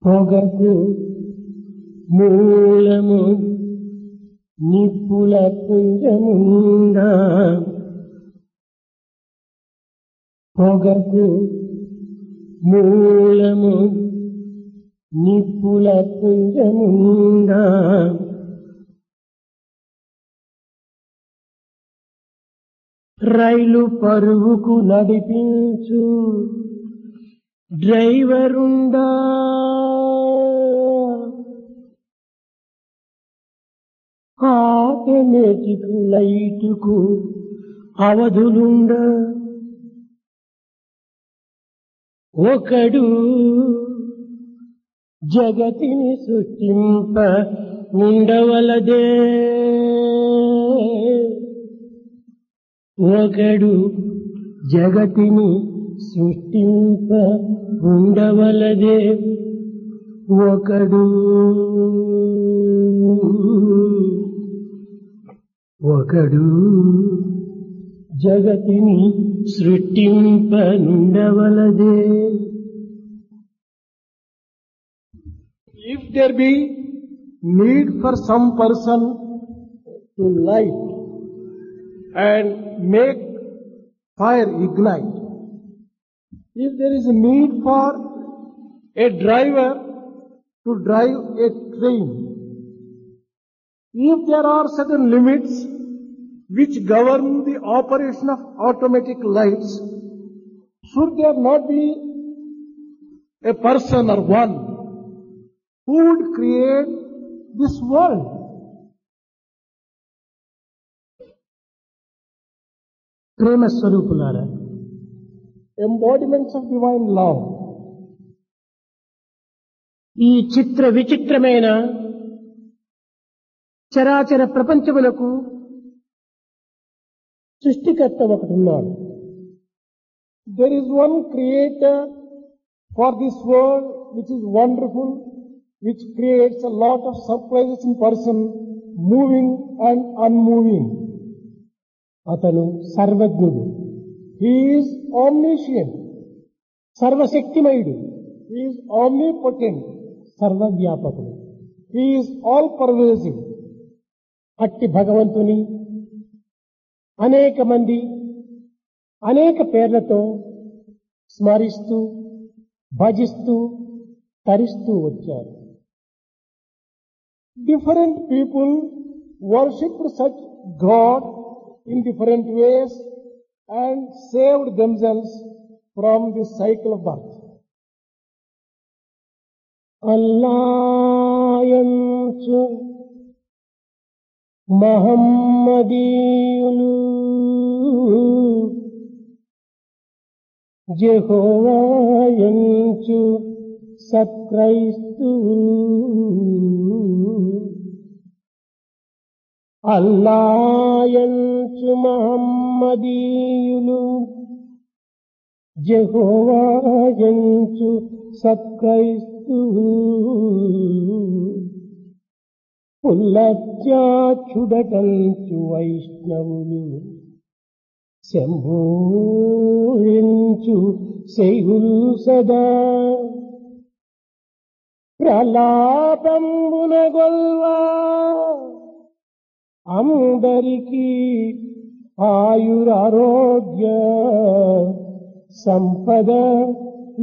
పొగకు మూలము నిప్పుల పుంజముందా, పొగకు మూలము నిప్పుల పుంజముందా, రైలు పరుగుకు నడిపించు డ్రైవరుండా, ఆటోమేటిక్ లైటుకు అవధులుండా, ఒకడు జగతిని సృష్టింప ఉండవలదే, ఒకడు జగతిని సృష్టింప ఉండవలదే, ఒకడు జగతిని సృష్టింప నుండవలదే. If there be need for some person to light and make fire ignite, if there is a need for a driver to drive a train, if there are certain limits which govern the operation of automatic lights, should there not be a person or one who would create this world? ప్రేమ స్వరూపులారా, Embodiments of divine love. ఈ చిత్ర విచిత్రమైన చరాచర ప్రపంచములకు సృష్టికర్త ఒకడున్నాడు. There is one creator for this world which is wonderful, which creates a lot of surprises in person, moving and unmoving. అతను సర్వజ్ఞుడు, He is omniscient, సర్వశక్తిమయుడు, He is omnipotent, సర్వవ్యాపకుడు. He is all pervasive. అట్టి భగవంతుని అనేక మంది అనేక పేర్లతో స్మరిస్తూ భజిస్తూ తరిస్తూ వచ్చారు. Different people worshipped such God in different ways and saved themselves from the cycle of birth. అల్లాయంచు మహమ్మదీయులు, యెహోవాయంచు సత్క్రైస్తవులు, అల్లాయంచు మహమ్మదీయులు, యెహోవాయంచు సత్క్రైస్తవులు, పుల్లత్యాచుడటంచు వైష్ణవులు, శంభూరించు శైవులు సదా, ప్రలాపంబున గొల్వా అందరికీ ఆయురారోగ్య సంపద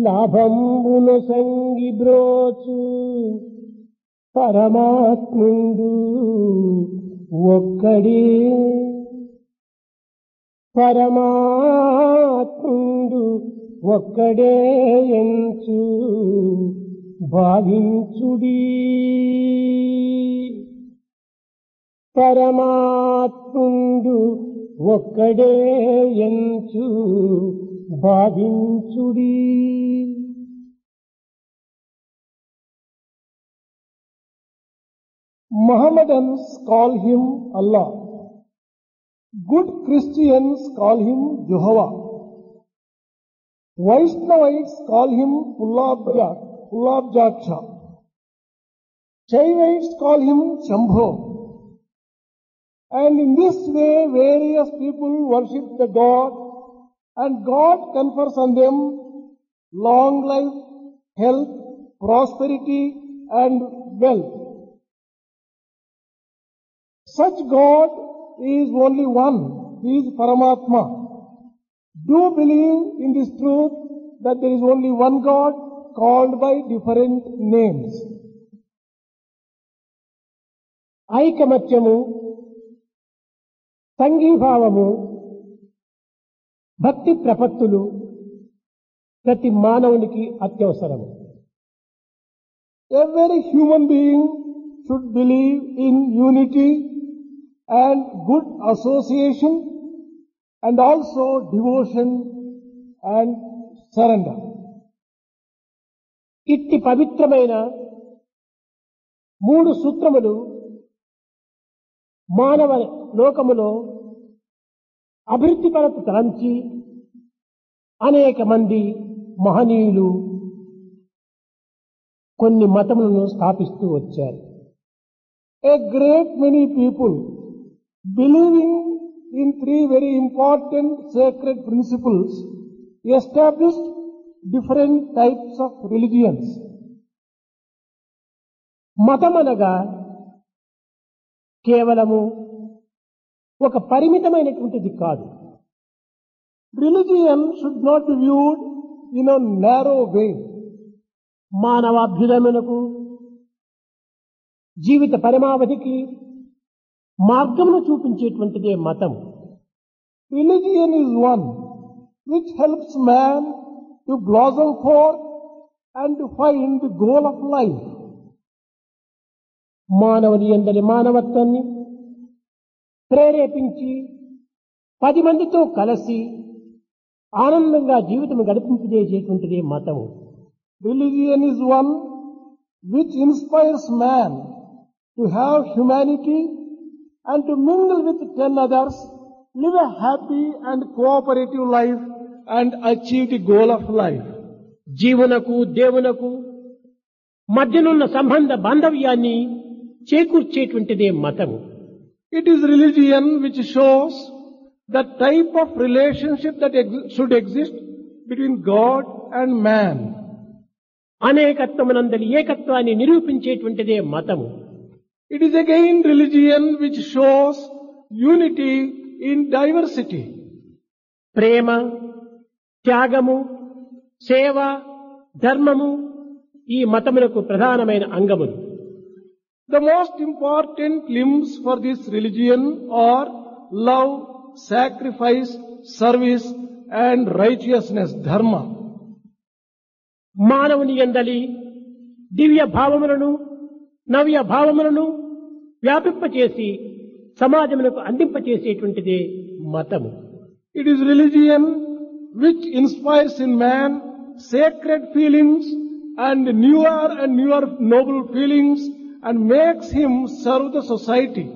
లాభంబున సంగి బ్రోచు పరమాత్ముండు ఒక్కడే, పరమాత్ముండు ఒక్కడే ఎంచు భావించుడి, పరమాత్ముండు ఒక్కడే ఎంచు భావించుడి. Mohammedans call him Allah. Good Christians call him Jehovah. Vaishnavites call him Pullabjaksha. Shaivites call him Shambho. And in this way various people worship the God, and God confers on them long life, health, prosperity and wealth. Such God is only one. He is Paramatma. Do believe in this truth that there is only one God called by different names. ఐకమత్యము, సంఘీభావము, భక్తి ప్రపత్తులు ప్రతి మానవునికి అత్యవసరము. Every human being should believe in unity and good association and also devotion and surrender. ఇట్టి పవిత్రమైన 3 సూత్రములు మానవ లోకములో అభివృద్ధి పరకు తలంచి అనేక మంది మహనీయులు కొన్ని మతములను స్థాపిస్తూ వచ్చారు. A great many people believing in 3 very important sacred principles established different types of religions. మతమనగా కేవలము ఒక పరిమితమైనటువంటిది కాదు. Religion should not be viewed in a narrow way. మానవాభ్యుదయమునకు, జీవిత పరమావధికి మార్గమును చూపించేటువంటిదే మతం. Religion is one which helps man to blossom forth and to find the goal of life. మానవుని యందలి మానవత్వాన్ని ప్రేరేపించి 10 మందితో కలిసి ఆనందంగా జీవితం గడిపింపజేసేటువంటిదే మతము. Religion is one which inspires man to have humanity and to mingle with 10 others, live a happy and cooperative life and achieve the goal of life. జీవునకు దేవునకు మధ్యనున్న సంబంధ బాంధవ్యాన్ని చేకూర్చేటువంటిదే మతము. It is religion which shows the type of relationship that should exist between God and man. అనేకత్వమునందలి ఏకత్వాన్ని నిరూపించేటువంటిదే మతము. It is again religion which shows unity in diversity. ప్రేమ, త్యాగము, సేవ, ధర్మము ఈ మతములకు ప్రధానమైన అంగములు. The most important limbs for this religion are love, sacrifice, service and righteousness, dharma. మానవుని యందలి దివ్య భావములను, నవ్య భావములను వ్యాపింపచేసి సమాజమునకు అందింపచేసేటువంటిదే మతము. It is religion which inspires in man sacred feelings and newer noble feelings and makes him serve the society.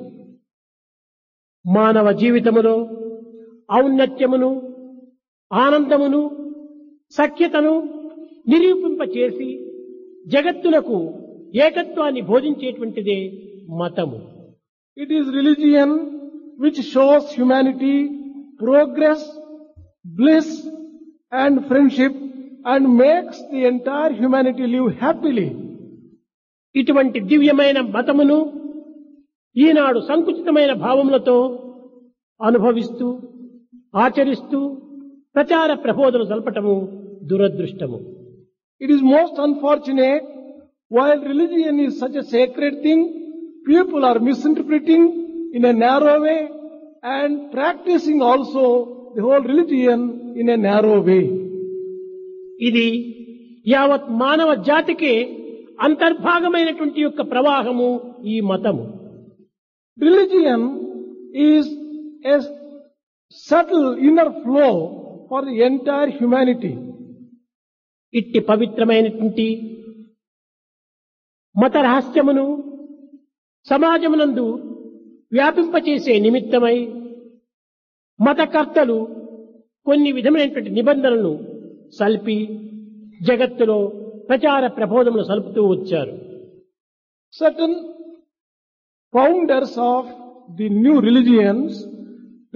మానవ జీవితములో ఔన్నత్యమును, ఆనందమును, సఖ్యతను నిరూపింపచేసి జగత్తునకు ఏకత్వాన్ని బోధించేటువంటిదే మతము. It is religion which shows humanity progress, bliss and friendship and makes the entire humanity live happily. ఇటువంటి దివ్యమైన మతమును ఈనాడు సంకుచితమైన భావములతో అనుభవిస్తూ, ఆచరిస్తూ ప్రచార ప్రబోధనలు జరపటము దురదృష్టము. It is most unfortunate, while religion is such a sacred thing, people are misinterpreting in a narrow way and practicing also the whole religion in a narrow way. ఇది యావత్ మానవ జాతికే అంతర్భాగమైనటువంటి యొక్క ప్రవాహము ఈ మతము. Religion is a subtle inner flow for the entire humanity. ఇట్టి పవిత్రమైనటువంటి మత రహస్యమును సమాజమునందు వ్యాపింపచేసే నిమిత్తమై మతకర్తలు కొన్ని విధమైనటువంటి నిబంధనలను సల్పి జగత్తులో ప్రచార ప్రబోధములు సలుపుతూ వచ్చారు. Certain founders of the new religions,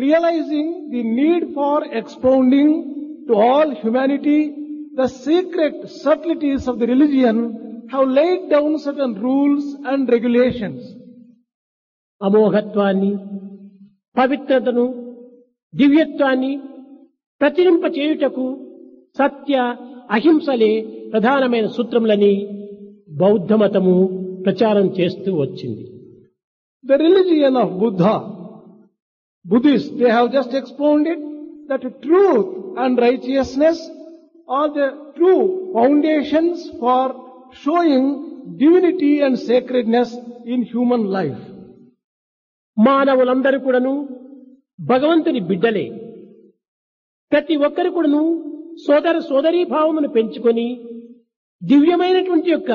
realizing the need for expounding to all humanity the secret subtleties of the religion, have laid down certain rules and regulations. అమోఘత్వాన్ని, పవిత్రతను, దివ్యత్వాన్ని ప్రచురింప చేయుటకు సత్య అహింసలే ప్రధానమైన సూత్రములని బౌద్ధ మతము ప్రచారం చేస్తూ వచ్చింది. The religion of Buddha, Buddhists, they have just expounded that truth and righteousness are the true foundations for showing divinity and sacredness in human life. మానవులందరూ కూడాను భగవంతుని బిడ్డలే. ప్రతి ఒక్కరు కూడాను సోదర సోదరీ భావమును పెంచుకొని దివ్యమైనటువంటి యొక్క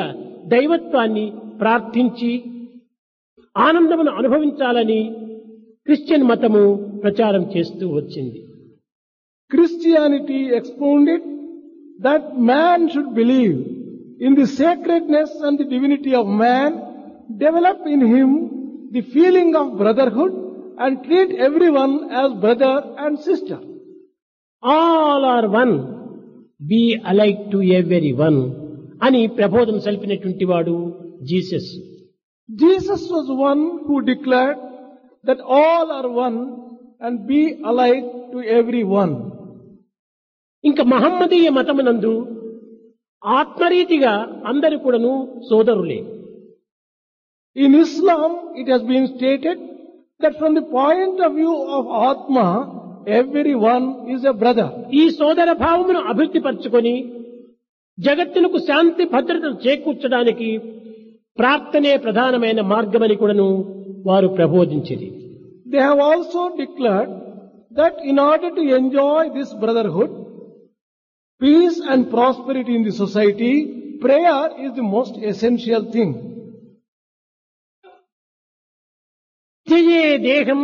దైవత్వాన్ని ప్రార్థించి ఆనందమును అనుభవించాలని క్రిస్టియన్ మతము ప్రచారం చేస్తూ వచ్చింది. Christianity expounded that man should believe in the sacredness and the divinity of man, develop in him the feeling of brotherhood and treat everyone as brother and sister. All are one, be alike to every one అని ప్రబోధన సల్పినటువంటి వాడు Jesus. Jesus was one who declared that all are one and be alike to everyone. ఇంకా మహమ్మదీయ మతమునందు ఆత్మరీతిగా అందరూ కూడాను సోదరులే. In Islam, it has been stated that from the point of view of Atma, everyone is a brother. ఈ సోదర భావమును అభివృద్ధి పరచుకొని జగత్తులకు శాంతి భద్రతను చేకూర్చడానికి ప్రార్థనే ప్రధానమైన మార్గమని కూడాను వారు ప్రబోధించింది. They have also declared that in order to enjoy this brotherhood, peace and prosperity in the society, prayer is the most essential thing. త్యజే దేహం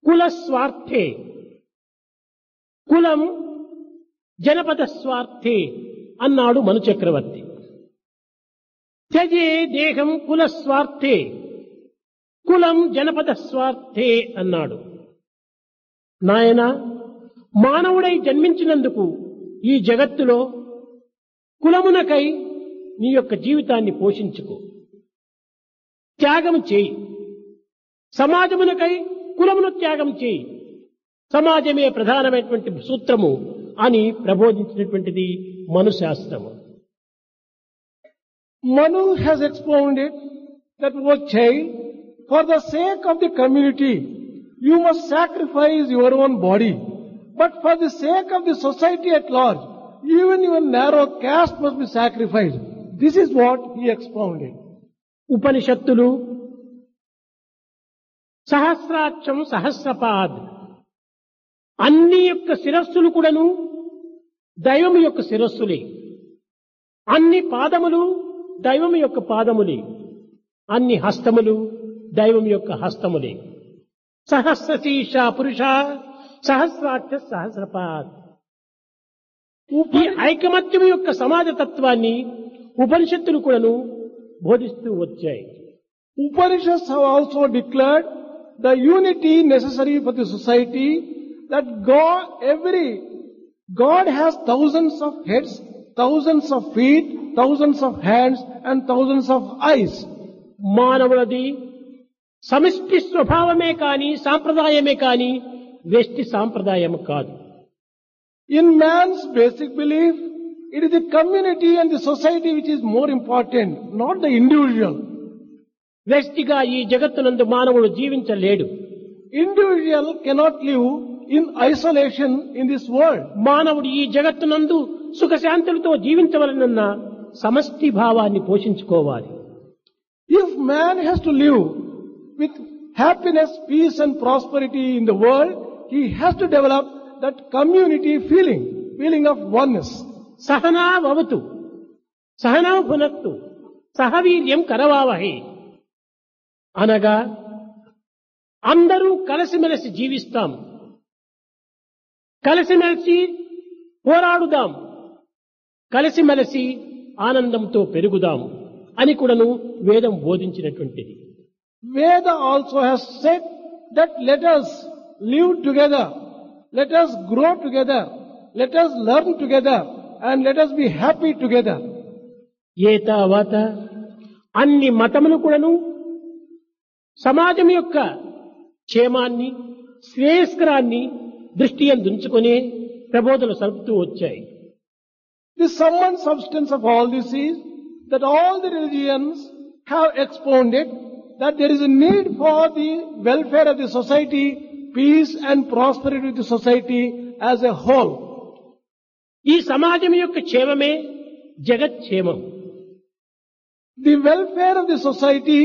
కుల స్వార్థే, కులం జనపద స్వార్థే అన్నాడు మను చక్రవర్తి. త్యజే దేహం కుల స్వార్థే, కులం జనపద స్వార్థే అన్నాడు. నాయన, మానవుడై జన్మించినందుకు ఈ జగత్తులో కులమునకై నీ యొక్క జీవితాన్ని పోషించుకో, త్యాగం చేయి. సమాజమునకై కులమును త్యాగం చేయి. సమాజమే ప్రధానమైనటువంటి సూత్రము అని ప్రబోధించినటువంటిది మనుశాస్త్రము. Manu has expounded that, O child, for the sake of the community, you must sacrifice your own body. But for the sake of the society at large, even your narrow caste must be sacrificed. This is what he expounded. ఉపనిషత్తులు సహస్రాక్షం సహస్రపాద్, అన్ని యొక్క శిరస్సులు కూడాను దైవం యొక్క శిరస్సులే. అన్ని పాదములు దైవం యొక్క పాదములే. అన్ని హస్తములు దైవం యొక్క హస్తములే. సహస్రశీర్ష పురుష సహస్రాక్ష సహస్రపాద్. ఈ ఐకమత్యం యొక్క సమాజ తత్వాన్ని ఉపనిషత్తులు కూడాను బోధిస్తూ వచ్చాయి. Upanishads have also declared the unity necessary for the society, that God has thousands of heads, thousands of feet, thousands of hands and thousands of eyes. మానవులది సమిష్టి స్వభావమే కాని సాంప్రదాయమే కాని వ్యష్టి సాంప్రదాయము కాదు. In man's basic belief, it is the community and the society which is more important, not the individual. వ్యష్టిగా ఈ జగత్తునందు మానవుడు జీవించలేడు. Individual cannot live in isolation in this world. మానవుడు ఈ జగత్తునందు సుఖశాంతులతో జీవించవలనన్న సమష్టి భావాన్ని పోషించుకోవాలి. If man has to live with happiness, peace and prosperity in the world, he has to develop that community feeling of oneness. Sahana భవతు సహనా భునత్తు సహవీర్యం కరవావహే అనగా అందరూ కలిసిమెలిసి జీవిస్తాం, కలిసిమెలిసి పోరాడుదాం, కలిసిమెలిసి ఆనందంతో పెరుగుదాం అని కూడాను వేదం బోధించినటువంటిది. Veda also has said that let us live together, let us grow together, let us learn together and let us be happy together. ఏతావాత అన్ని మతములు కూడాను సమాజం యొక్క క్షేమాన్ని శ్రేయస్కరాన్ని దృష్టి అందుంచుకొని ప్రబోధనలు సలుపుతూ వచ్చాయి. The sum and substance of all this is that all the religions have expounded that there is a need for the welfare of the society, peace and prosperity of the society as a whole. ఈ సమాజం యొక్క క్షేమమే జగత్క్షేమం. The welfare of the society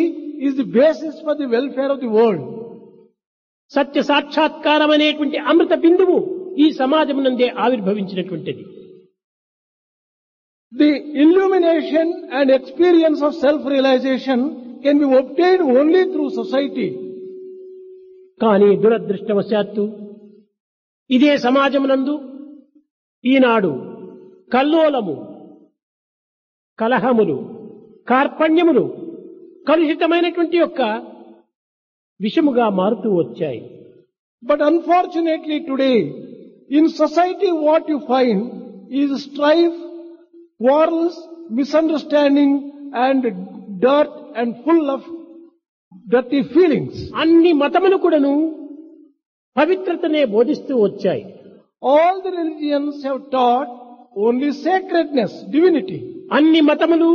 is the basis for the welfare of the world. సత్య సాక్షాత్కారం అనేటువంటి అమృత బిందువు ఈ సమాజమునందే ఆవిర్భవించినటువంటిది. The illumination and experience of self-realization can be obtained only through society. కానీ దురదృష్టవశాత్తు ఇదే సమాజమునందు ఈనాడు కల్లోలము, కలహములు, కార్పణ్యములు కలుషితమైనటువంటి యొక్క విషముగా మారుతూ వచ్చాయి. But unfortunately today, in society what you find is strife, quarrels, misunderstanding and dirt and full of dirty feelings. అన్ని మతములు కూడాను పవిత్రతనే బోధిస్తూ వచ్చాయి. All the religions have taught only sacredness, divinity. అన్ని మతములు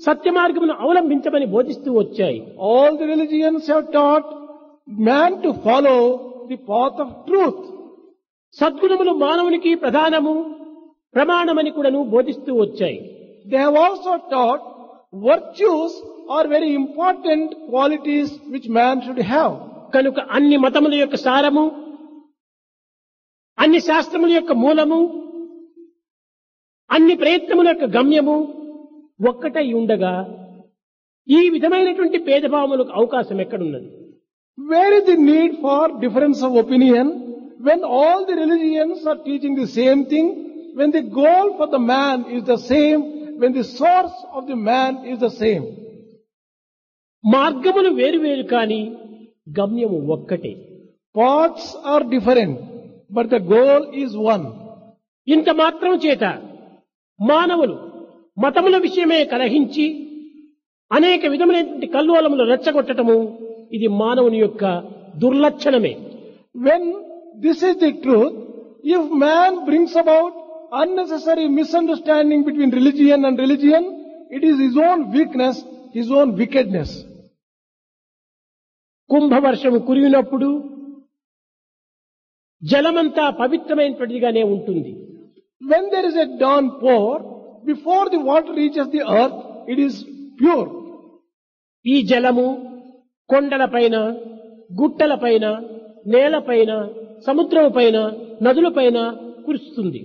సత్య మార్గమును అవలంబించమని బోధిస్తూ వచ్చాయి. All the religions have taught man to follow the path of truth. సద్గుణములు మానవునికి ప్రధానము ప్రమాణమని కూడాను బోధిస్తూ వచ్చాయి. They have also taught virtues are very important qualities which man should have. కనుక అన్ని మతముల యొక్క సారము, అన్ని శాస్త్రముల యొక్క మూలము, అన్ని ప్రయత్నముల యొక్క గమ్యము ఒక్కటై ఉండగా ఈ విధమైనటువంటి భేదభావములకు అవకాశం ఎక్కడున్నది? Where is the need for difference of opinion when all the religions are teaching the same thing, when the goal for the man is the same, when the source of the man is the same? మార్గములు వేరువేరు కాని గమ్యము ఒక్కటే. Paths are different, but the goal is one. ఇంత మాత్రం చేత మానవులు మతముల విషయమే కలహించి అనేక విధములైనటువంటి కల్లోలములు రెచ్చగొట్టటము ఇది మానవుని యొక్క దుర్లక్షణమే. When this is the truth, if man brings about unnecessary misunderstanding between religion and religion, it is his own weakness, his own wickedness. కుంభవర్షము కురిగినప్పుడు జలమంతా పవిత్రమైనటువంటిదిగానే ఉంటుంది. When there is a downpour, before the water reaches the earth, it is pure. ఈ జలము కొండలపైన, గుట్టలపైన, నేలపైన, సముద్రముపైన, నదులపైన కురుస్తుంది.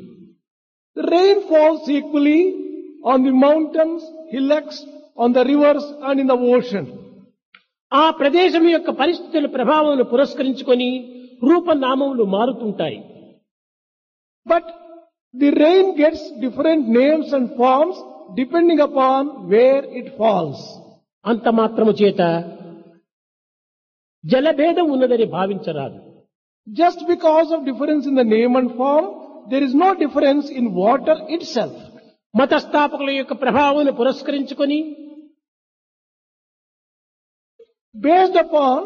The rain falls equally on the mountains, hillocks, on the rivers and in the ocean. ఆ ప్రదేశం యొక్క పరిస్థితుల ప్రభావమును పురస్కరించుకొని రూపనామములు మారుతుంటాయి. But the rain gets different names and forms depending upon where it falls. అంత మాత్రము చేత జలభేదం ఉన్నదని భావించరాదు. Just because of difference in the name and form, there is no difference in water itself. మతస్థాపకుల యొక్క ప్రభావమును పురస్కరించుకొని Based upon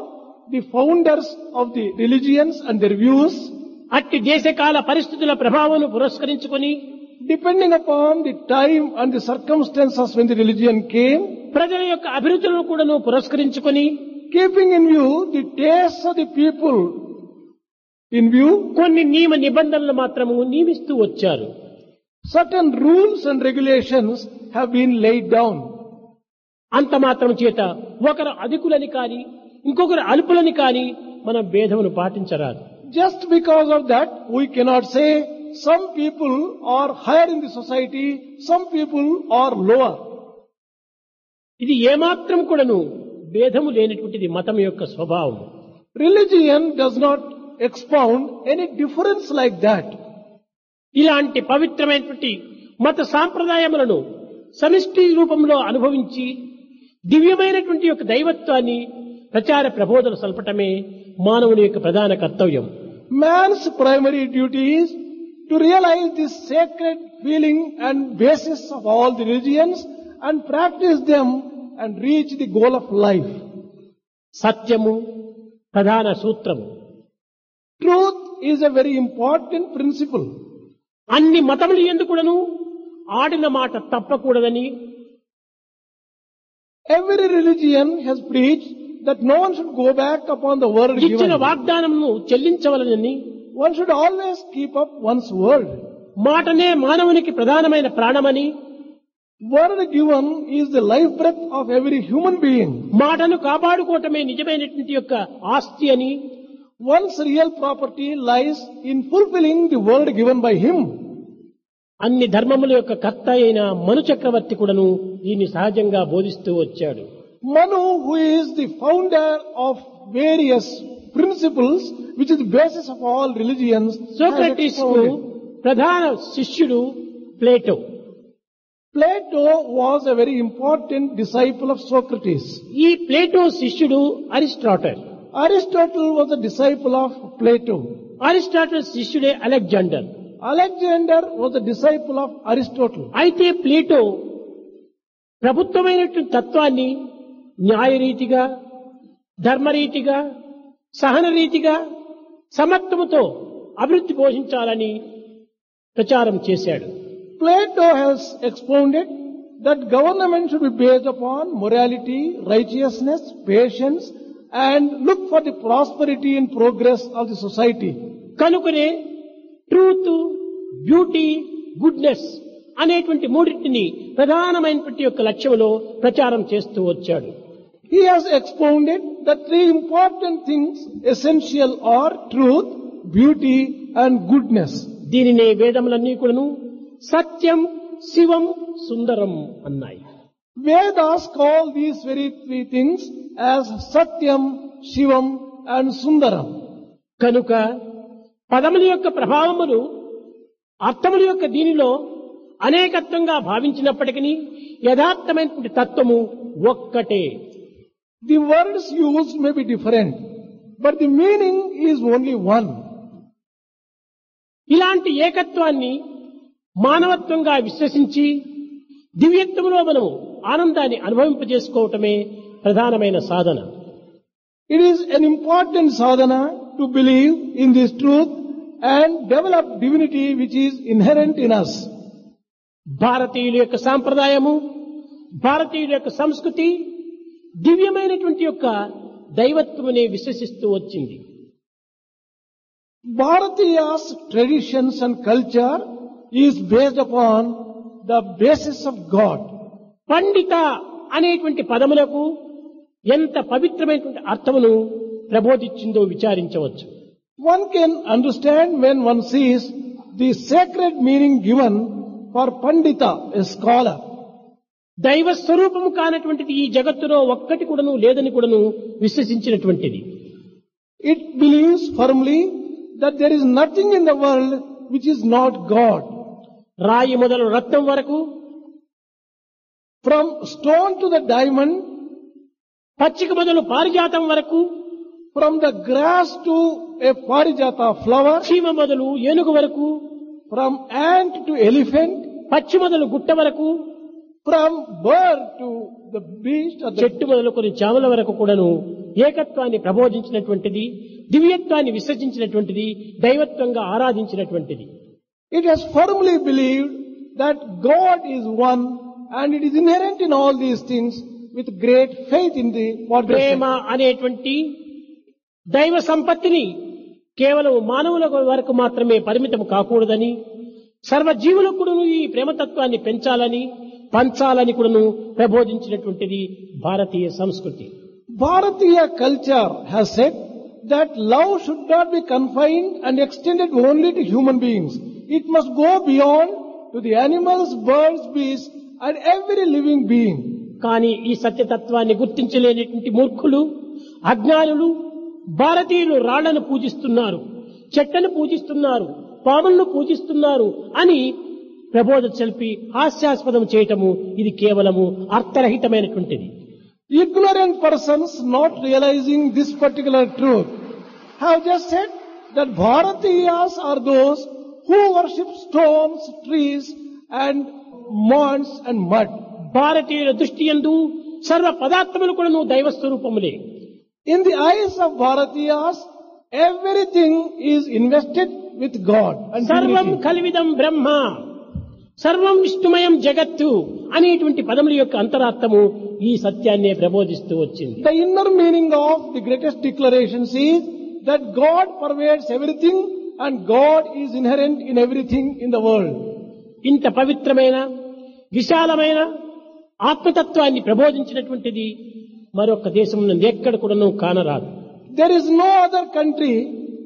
the founders of the religions and their views, అట్టి దేశకాల పరిస్థితుల ప్రభావమును పురస్కరించుకొని depending upon the time and the circumstances when the religion came, ప్రజల యొక్క అభిరుచులను కూడాను పురస్కరించుకొని keeping in view the tastes of the people in view, కొన్ని నియమ నిబంధనలు మాత్రము నియమిస్తూ వచ్చారు. certain rules and regulations have been laid down. అంత మాత్రం చేత ఒకరు అధికులని కాని ఇంకొకరు అల్పులని కాని మనం భేదమును పాటించరాదు. Just because of that, we cannot say some people are higher in the society, some people are lower. ఇది ఏమాత్రం కూడాను భేదము లేనటువంటిది మతం యొక్క స్వభావం. Religion does not expound any difference like that. ఇలాంటి పవిత్రమైనటువంటి మత సాంప్రదాయములను సమిష్టి రూపంలో అనుభవించి దివ్యమైనటువంటి యొక్క దైవత్వాన్ని ప్రచార ప్రబోధన సల్పటమే మానవుని యొక్క ప్రధాన కర్తవ్యం. Man's primary duty is to realize this sacred feeling and basis of all the religions and practice them and reach the goal of life. సత్యము ప్రధాన సూత్రము. Truth is a very important principle. అన్ని మతములు ఎందుకుడను ఆడిన మాట తప్పకూడదని, Every religion has preached that no one should go back upon the word ఇచ్చిన given. వాగ్దానమును చెల్లించవలనని, One should always keep up one's word. మాటనే మానవునికి ప్రధానమైన ప్రాణమని, Word given is the life breath of every human being. మాటను కాపాడుకోవటమే నిజమైనటువంటి యొక్క ఆస్తి అని, One's real property lies in fulfilling the word given by him. అన్ని ధర్మముల యొక్క కర్త అయిన మను చక్రవర్తి కూడాను దీన్ని సహజంగా బోధిస్తూ వచ్చాడు. Manu, who is the founder of various principles, which is the basis of all religions, has Socrates కు expounded. ప్రధాన శిష్యుడు Plato. Plato was a very important disciple of Socrates. ఈ ప్లేటో శిష్యుడు Aristotle. Aristotle was a disciple of Plato. Aristotle శిష్యుడే Alexander. Alexander was a disciple of Aristotle. అయితే Plato ప్రభుత్వమైనటువంటి తత్వాన్ని న్యాయరీతిగా, ధర్మరీతిగా, సహనరీతిగా, సమత్వముతో అభివృద్ధి పోషించాలని ప్రచారం చేశాడు. Plato has expounded that government should be based upon morality, righteousness, patience, and look for the prosperity and progress of the society. కనుకనే ట్రూత్, బ్యూటీ, గుడ్నెస్ అనేటువంటి మూడింటిని ప్రధానమైనటువంటి యొక్క లక్ష్యంలో ప్రచారం చేస్తూ వచ్చాడు. He has expounded the three important things essential are truth, beauty, and goodness. దీనినే వేదములన్నీ కూడాను సత్యం, శివం, సుందరం అన్నాయి. Vedas call these very three things as Satyam, Shivam, and Sundaram. కనుక పదముల యొక్క ప్రభావములు అర్థముల యొక్క దీనిలో అనేకత్వంగా భావించినప్పటికీ యథార్థమైనటువంటి తత్వము ఒక్కటే. The words used may be different, but the meaning is only one. ఇలాంటి ఏకత్వాన్ని మానవత్వంగా విశ్వసించి దివ్యత్వంలో మనము ఆనందాన్ని అనుభవింపజేసుకోవటమే ప్రధానమైన సాధన. It is an important sadhana to believe in this truth and develop divinity which is inherent in us. భారతీయుల యొక్క సాంప్రదాయము, భారతీయుల యొక్క సంస్కృతి దివ్యమైనటువంటి యొక్క దైవత్వమునే విశ్వసిస్తూ వచ్చింది. Bharatiya's traditions and culture is based upon the basis of God. పండిత అనేటువంటి పదములకు ఎంత పవిత్రమైనటువంటి అర్థమును ప్రబోధించిందో విచారించవచ్చు. One can understand when one sees the sacred meaning given for Pandita, a scholar. దైవ స్వరూపము కానటువంటిది ఈ జగత్తులో ఒక్కటి కూడాను లేదని కూడాను విశ్వసించినటువంటిది. It believes firmly that there is nothing in the world which is not God. రాయి మొదలు రత్నం వరకు, From stone to the diamond, పచ్చిక మొదలు పారిజాతం వరకు, from the grass to a parijata flower, చీమ మొదలు ఏనుగు వరకు, from ant to elephant, పచ్చి మొదలు గుట్ట వరకు, from bird to the beast or the చెట్టు మొదలుకొని చామల వరకు కూడాను ఏకత్వాన్ని ప్రబోధించినటువంటిది, దివ్యత్వాన్ని విసర్జించినటువంటిది, దైవత్వంగా ఆరాధించినటువంటిది. It has firmly believed that God is one and it is inherent in all these things with great faith in the Prema word. అనేటువంటి దైవ సంపత్తిని కేవలం మానవుల వరకు మాత్రమే పరిమితం కాకూడదని, సర్వజీవులకు కూడాను ఈ ప్రేమతత్వాన్ని పెంచాలని, పంచాలని కూడాను ప్రబోధించినటువంటిది భారతీయ సంస్కృతి. Bharatiya culture has said that love should not be confined and extended only to human beings. It must go beyond to the animals, birds, beasts and every living being. కానీ ఈ సత్యతత్వాన్ని గుర్తించలేనటువంటి మూర్ఖులు, అజ్ఞానులు భారతీయులు రాళ్లను పూజిస్తున్నారు, చెట్టను పూజిస్తున్నారు, పాములను పూజిస్తున్నారు అని ప్రబోధ చెల్పి హాస్యాస్పదం చేయటము ఇది కేవలము అర్థరహితమైనటువంటిది. Ignorant persons not realizing this particular truth have just said that Bharatiyas are those who worship stones, trees and mounds and mud. భారతీయుల దృష్టి యందు సర్వ పదార్థములు కూడా దైవ స్వరూపములే. In the eyes of Bharatiyas, everything is invested with God and సర్వం divinity. కలివిదం బ్రహ్మ, సర్వం విష్ణుమయం జగత్తు అనేటువంటి పదముల యొక్క అంతరార్థము ఈ సత్యాన్నే ప్రబోధిస్తూ వచ్చింది. The inner meaning of the greatest declarations is that God pervades everything and God is inherent in everything in the world. ఇంత పవిత్రమైన విశాలమైన ఆత్మతత్వాన్ని ప్రబోధించినటువంటిది మరొక దేశం నుండి ఎక్కడ కూడాను కానరాదు. There is no other country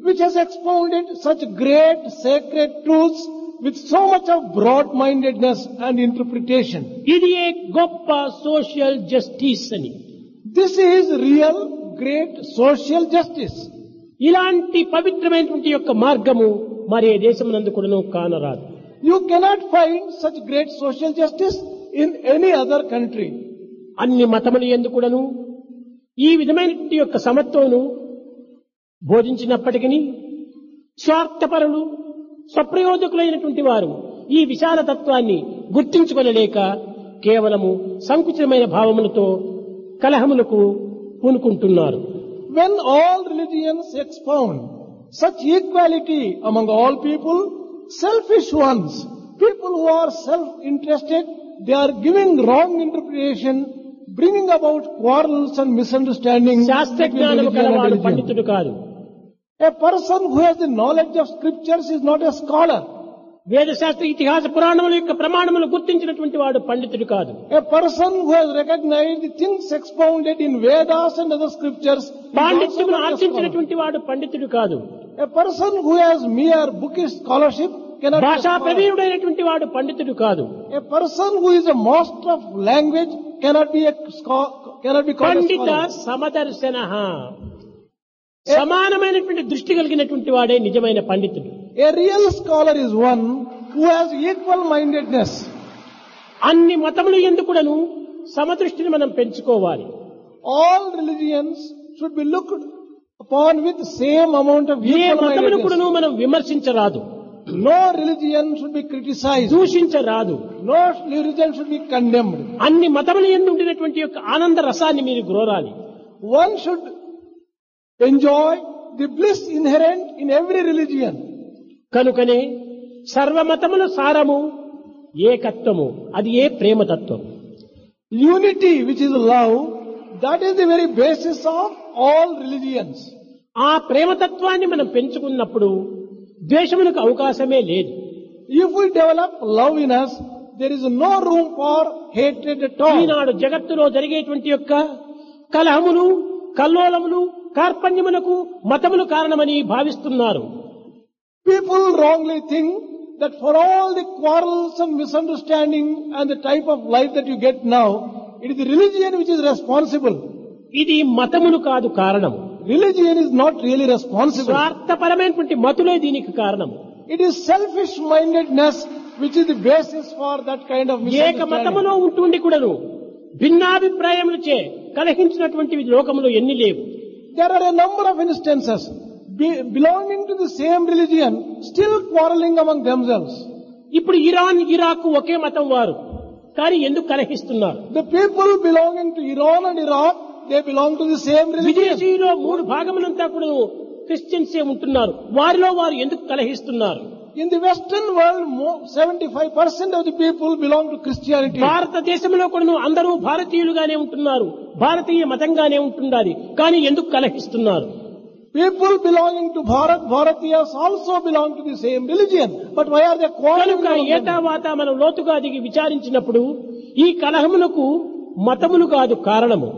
which has expounded such great sacred truths with so much of broad-mindedness and interpretation. ఇది ఏ గొప్ప సోషల్ జస్టిస్ అని. This is real great social justice. ఇలాంటి పవిత్రమైనటువంటి యొక్క మార్గము మరే దేశమునందు కూడాను కానరాదు. You cannot find such great social justice in any other country. అన్ని మతములు యందు కూడాను ఈ విధమైనటువంటి యొక్క సమత్వమును బోధించినప్పటికీ స్వార్థపరులు స్వప్రయోజకులైనటువంటి వారు ఈ విశాల తత్వాన్ని గుర్తించుకొనలేక కేవలము సంకుచితమైన భావములతో కలహములకు పూనుకుంటున్నారు. When all religions expound such equality among all people, selfish ones, people who are self-interested, they are giving wrong interpretation, bringing about quarrels and misunderstandings శాస్త్ర between జ్ఞానము religion and కలవాడు religion. పండితుడు కాదు. A person who has the knowledge of scriptures is not a scholar. వేదశాస్త్ర ఇతిహాస పురాణముల యొక్క ప్రమాణములు గుర్తించినటువంటి వాడు పండితుడు కాదు. A person who has recognized the things expounded in Vedas and other scriptures is also పాండిత్యమును not a scholar. ఆర్జించినటువంటి వాడు పండితుడు కాదు. A person who has mere bookish scholarship cannot be a భాషా scholar. ప్రవీణుడైనటువంటి వాడు పండితుడు కాదు. A person who is a master of language cannot be called a Pandit scholar. సమదర్శన, సమానమైనటువంటి దృష్టి కలిగినటువంటి వాడే నిజమైన పండితుడు. A real scholar is one who has equal mindedness. అన్ని మతములు ఎందుకుడను సమదృష్టిని మనం పెంచుకోవాలి. All religions should be looked upon with same amount of A equal మతమును mindedness. కూడాను మనం విమర్శించరాదు, No religion should be criticized. దూషించరాదు. No religion should be condemned. అన్ని మతములు ఎందు ఉండినటువంటి యొక్క ఆనంద రసాన్ని మీరు గ్రోరాలి. One should enjoy the bliss inherent in every religion. కనుకనే సర్వమతముల సారము ఏకత్వము, అది ఏ ప్రేమతత్వం. Unity, which is love, that is the very basis of all religions. ఆ ప్రేమతత్వాన్ని మనం పెంచుకున్నప్పుడు ద్వేషములకు అవకాశమే లేదు. If we develop love in us, there is no room for hatred at all. ఈనాడు జగత్తులో జరిగేటువంటి యొక్క కలహములు, కల్లోలములు, కార్పణ్యములకు మతములు కారణమని భావిస్తున్నారు. People wrongly think that for all the quarrels and misunderstanding and the type of life that you get now, it is the religion which is responsible. ఇది మతములు కాదు కారణం. Religion is not really responsible. స్వార్థపరమైనటువంటి మతులే దీనికి కారణం. It is selfish mindedness which is the basis for that kind of ఏక misunderstanding. మతములో ఉంటుండి కూడాను భిన్నాభిప్రాయములచే కలహించినటువంటివి లోకములో ఎన్ని లేవు. There are a number of instances belonging to the same religion still quarreling among themselves. ఇప్పుడు Iran, Iraq ఒకే మతం వారు, కానీ ఎందుకు కలహిస్తున్నారు? The people belonging to Iran and Iraq, they belong to the same religion. విదేశీయులో 3 భాగములంతా కూడా క్రిస్టియన్సే ఉంటున్నారు, వారిలో వారు ఎందుకు కలహిస్తున్నారు? In the Western world, 75% of the people belong to Christianity. భారతదేశంలో కూడా అందరూ భారతీయులుగానే ఉంటున్నారు, భారతీయ మతంగానే ఉంటున్నారు, కానీ ఎందుకు కలహిస్తున్నారు? People belonging to Bharatiyas also belong to the same religion. But why are they quarreling కనుక among them? ఏటావాత మనం లోతుగా దిగి విచారించినప్పుడు ఈ కలహములకు మతములు కాదు కారణము,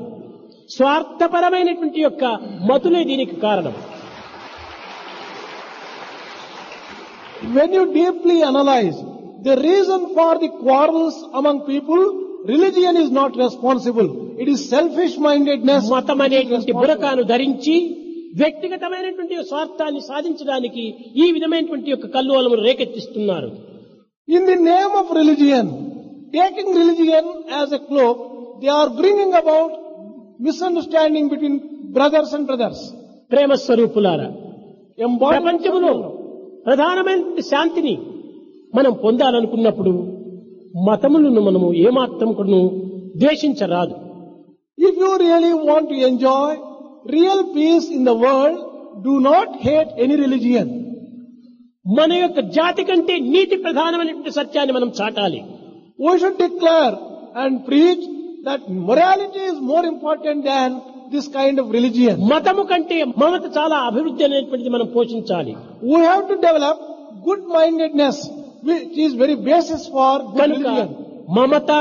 స్వార్థపరమైనటువంటి యొక్క మతులే దీనికి కారణం. When you deeply analyze the reason for the quarrels among people, religion is not responsible. It is selfish mindedness. మతం అనేటువంటి బురకాను ధరించి వ్యక్తిగతమైనటువంటి స్వార్థాన్ని సాధించడానికి ఈ విధమైనటువంటి యొక్క కల్లోలమును రేకెత్తిస్తున్నారు. In the name of religion, taking religion as a cloak, they are bringing about misunderstanding between brothers and brothers. ప్రేమ స్వరూపులారా, ప్రపంచంలో ప్రధానమైన శాంతిని మనం పొందాలనుకున్నప్పుడు మతములను మనము ఏమాత్రం కూడా ద్వేషించరాదు. If you really want to enjoy real peace in the world, do not hate any religion. మన యొక్క జాతి కంటే నీతి ప్రధానమైనటువంటి సత్యాన్ని మనం చాటాలి. We should declare and preach that morality is more important than this kind of religion. మతము కంటే మమత చాలా అభివృద్ధి అనేటువంటిది మనం పోషించాలి. We have to develop good-mindedness, which is very basis for good కనుక religion. మమత,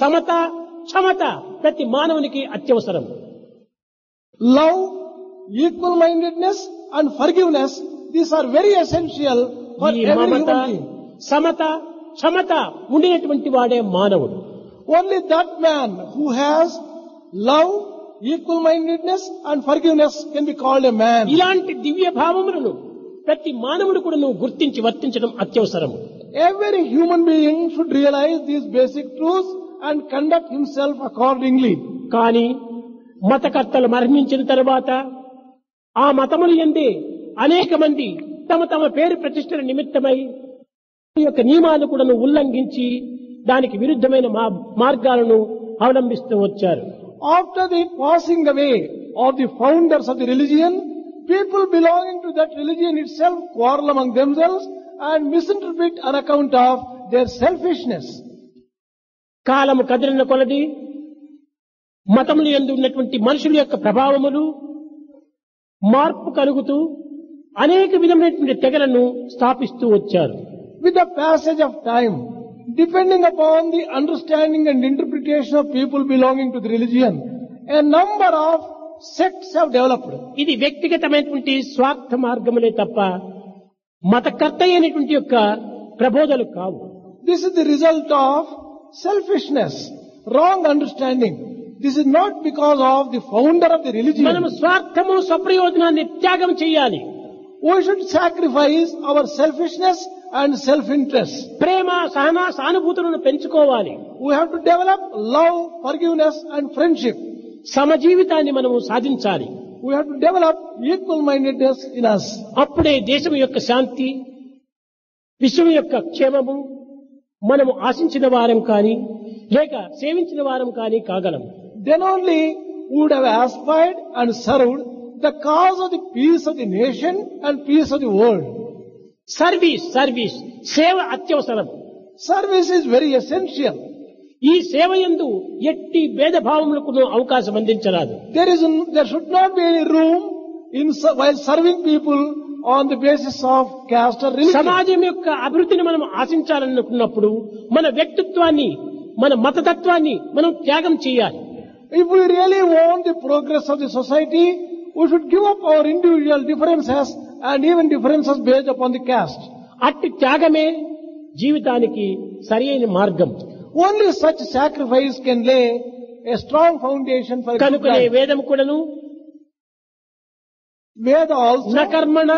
సమత, క్షమత ప్రతి మానవునికి అత్యవసరం. Love, equal-mindedness and forgiveness, these are very essential for ఈ every మమత, human being. సమత, క్షమత ఉండినటువంటి వాడే మానవుడు. Only that man who has love, equal-mindedness and forgiveness can be called a man. ఇలాంటి దివ్య భావములను ప్రతి మానవుడు కూడా గుర్తించి వర్తించడం అత్యవసరము. Every human being should realize these basic truths and conduct himself accordingly. కానీ మతకర్తలు మరణించిన తర్వాత ఆ మతములు యందే అనేక మంది తమ తమ పేరు ప్రతిష్టల నిమిత్తమై ఈ యొక్క నియమాలు కూడా ఉల్లంఘించి దానికి విరుద్ధమైన మార్గాలను అవలంబిస్తూ వచ్చారు. After the passing away of the founders of the religion, people belonging to that religion itself quarrel among themselves and misinterpret on account of their selfishness. కాలము కదిలిన కొలది మతములు యందు ఉన్నటువంటి మనుషుల యొక్క ప్రభావములు మార్పు కలుగుతూ అనేక విధమైనటువంటి తెగలను స్థాపిస్తూ వచ్చారు. With the passage of time, depending upon the understanding and interpretation of people belonging to the religion, a number of sects have developed. ఇది వ్యక్తిగతమైనటువంటి స్వార్థ మార్గములే తప్ప మతకర్త అయినటువంటి యొక్క ప్రబోధలు కావు. This is the result of selfishness, wrong understanding. This is not because of the founder of the religion. మనము స్వార్థము స్వప్రయోజనాన్ని త్యాగం చేయాలి. We should sacrifice our selfishness and self-interest. ప్రేమ, సహన, సానుభూతులను పెంచుకోవాలి. We have to develop love, forgiveness and friendship. సమజీవితాన్ని మనము సాధించాలి. We have to develop equal-mindedness in us. అప్పుడే దేశం యొక్క శాంతి, విశ్వం యొక్క క్షేమము మనము ఆశించిన వారం కానీ లేక సేవించిన వారం కానీ కాగలం. Then only we would have aspired and served the cause of the peace of the nation and peace of the world. Service సేవ అత్యవసరం. Service is very essential. ఈ సేవ యందు ఎట్టి భేదభావములకు అవకాశం అందించరాదు. There should not be any room while serving people on the basis of caste or religion. సమాజం యొక్క అభివృద్ధిని మనం ఆశించాలనుకున్నప్పుడు మన వ్యక్తిత్వాన్ని, మన మతతత్వాన్ని మనం త్యాగం చేయాలి. If we really want the progress of the society, we should give up our individual differences and even differences based upon the caste. అట్టి త్యాగమే జీవితానికి సరైన మార్గం. Only such sacrifice can lay a strong foundation for a good కనుకనే life. వేదం కూడాను Veda also, న కర్మణ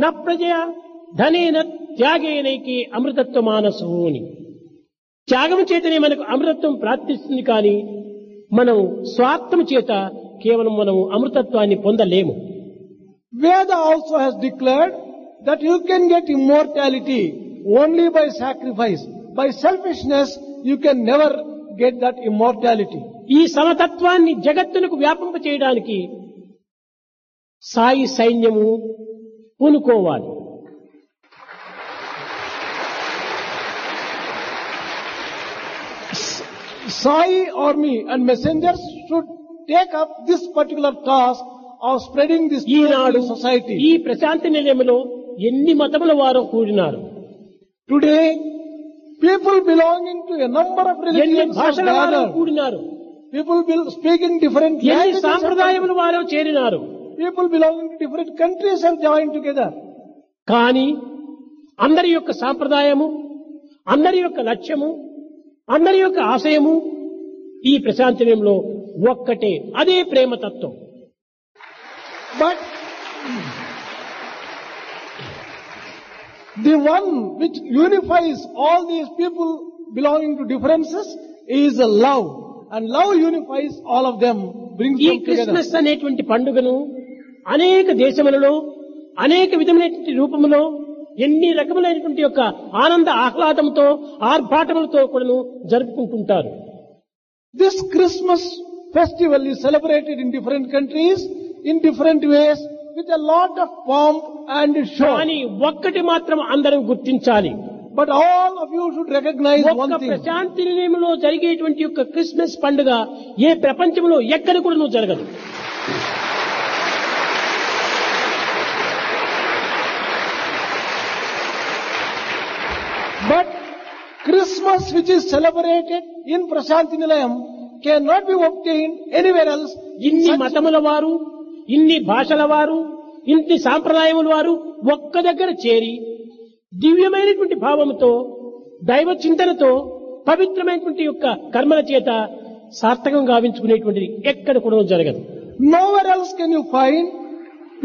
న ప్రజయ ధనేన త్యాగేనైకి అమృతత్వ మానసు అని. త్యాగం చేతనే మనకు అమృతత్వం ప్రాప్తిస్తుంది, కానీ మనం స్వార్థం చేత కేవలం మనం అమృతత్వాన్ని పొందలేము. Veda also has declared that you can get immortality only by sacrifice. By selfishness, you can never get that immortality. ఈ సమతత్వాన్ని జగత్తునకు వ్యాపింప చేయడానికి సాయి సైన్యము పూనుకోవాలి. Sai army and messengers should take up this particular task of spreading this truth Eenadu in society. ఈ ప్రశాంతి నిలయంలో ఎన్ని మతముల వారు కూడినారు, Today, people belonging to a number of ఎన్ని religions are భాషల వారు gathered. కూడినారు, People speaking different ఎన్ని languages. సాంప్రదాయముల వారు చేరినారు. People belonging to different countries have joined together. కానీ అందరి యొక్క సాంప్రదాయము, అందరి యొక్క లక్ష్యము, అందరి యొక్క ఆశయము ఈ ప్రశాంతనంలో ఒక్కటే, అదే ప్రేమతత్వం. But the one which unifies all these people belonging to differences is a love. And love unifies all of them, brings ఈ them together. క్రిస్మస్ అనేటువంటి పండుగను అనేక దేశములలో అనేక విధమైనటువంటి రూపములో ఎన్ని రకములైనటువంటి యొక్క ఆనంద ఆహ్లాదంతో ఆర్భాటములతో కూడాను జరుపుకుంటుంటారు. This Christmas festival is celebrated in different countries, in different ways, with a lot of pomp and show. కానీ ఒక్కటి మాత్రం అందరం గుర్తించాలి. But all of you should recognize ఒక్క one thing. ప్రశాంతి నిలయంలో జరిగేటువంటి యొక్క క్రిస్మస్ పండుగ ఏ ప్రపంచంలో ఎక్కడ కూడా జరగదు. But Christmas which is celebrated in Prashanti Nilayam cannot be obtained anywhere else. ఇన్ని మతముల వారు, ఇన్ని భాషల వారు, ఇన్ని సాంప్రదాయముల వారు ఒక్క దగ్గర చేరి దివ్యమైనటువంటి భావముతో దైవ చింతనతో పవిత్రమైనటువంటి యొక్క కర్మల చేత సార్థకం గావించుకునేటువంటిది ఎక్కడ కూడా జరగదు. Nowhere else can you find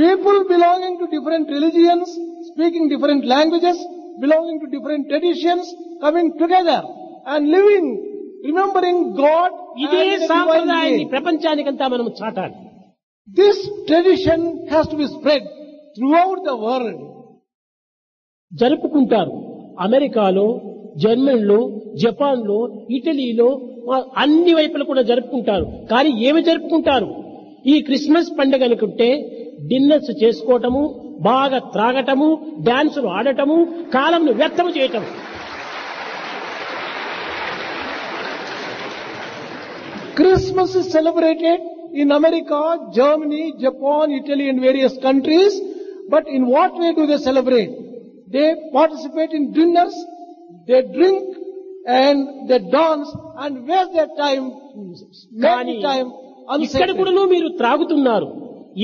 people belonging to different religions, speaking different languages, belonging to different traditions, coming together and living, remembering God. ఇదే and the divine సాంప్రదాయాన్ని way. ప్రపంచానికంతా మనం చాటాలి. This tradition has to be spread throughout the world. జరుపుకుంటారు. అమెరికాలో, జర్మనీలో, జపాన్లో, ఇటలీలో అన్ని వైపులు కూడా జరుపుకుంటారు. కానీ ఏమి జరుపుకుంటారు? ఈ క్రిస్మస్ పండుగ అనుకుంటే డిన్నర్స్ చేసుకోవటము, బాగా త్రాగటము, డాన్సులు ఆడటము, కాలంను వ్యర్థము చేయటం. Christmas is celebrated in America, Germany, Japan, Italy and various countries. But in what way do they celebrate? They participate in dinners, they drink and they dance and waste their time, కానీ make time ఇక్కడ unsacred. కూడా మీరు త్రాగుతున్నారు.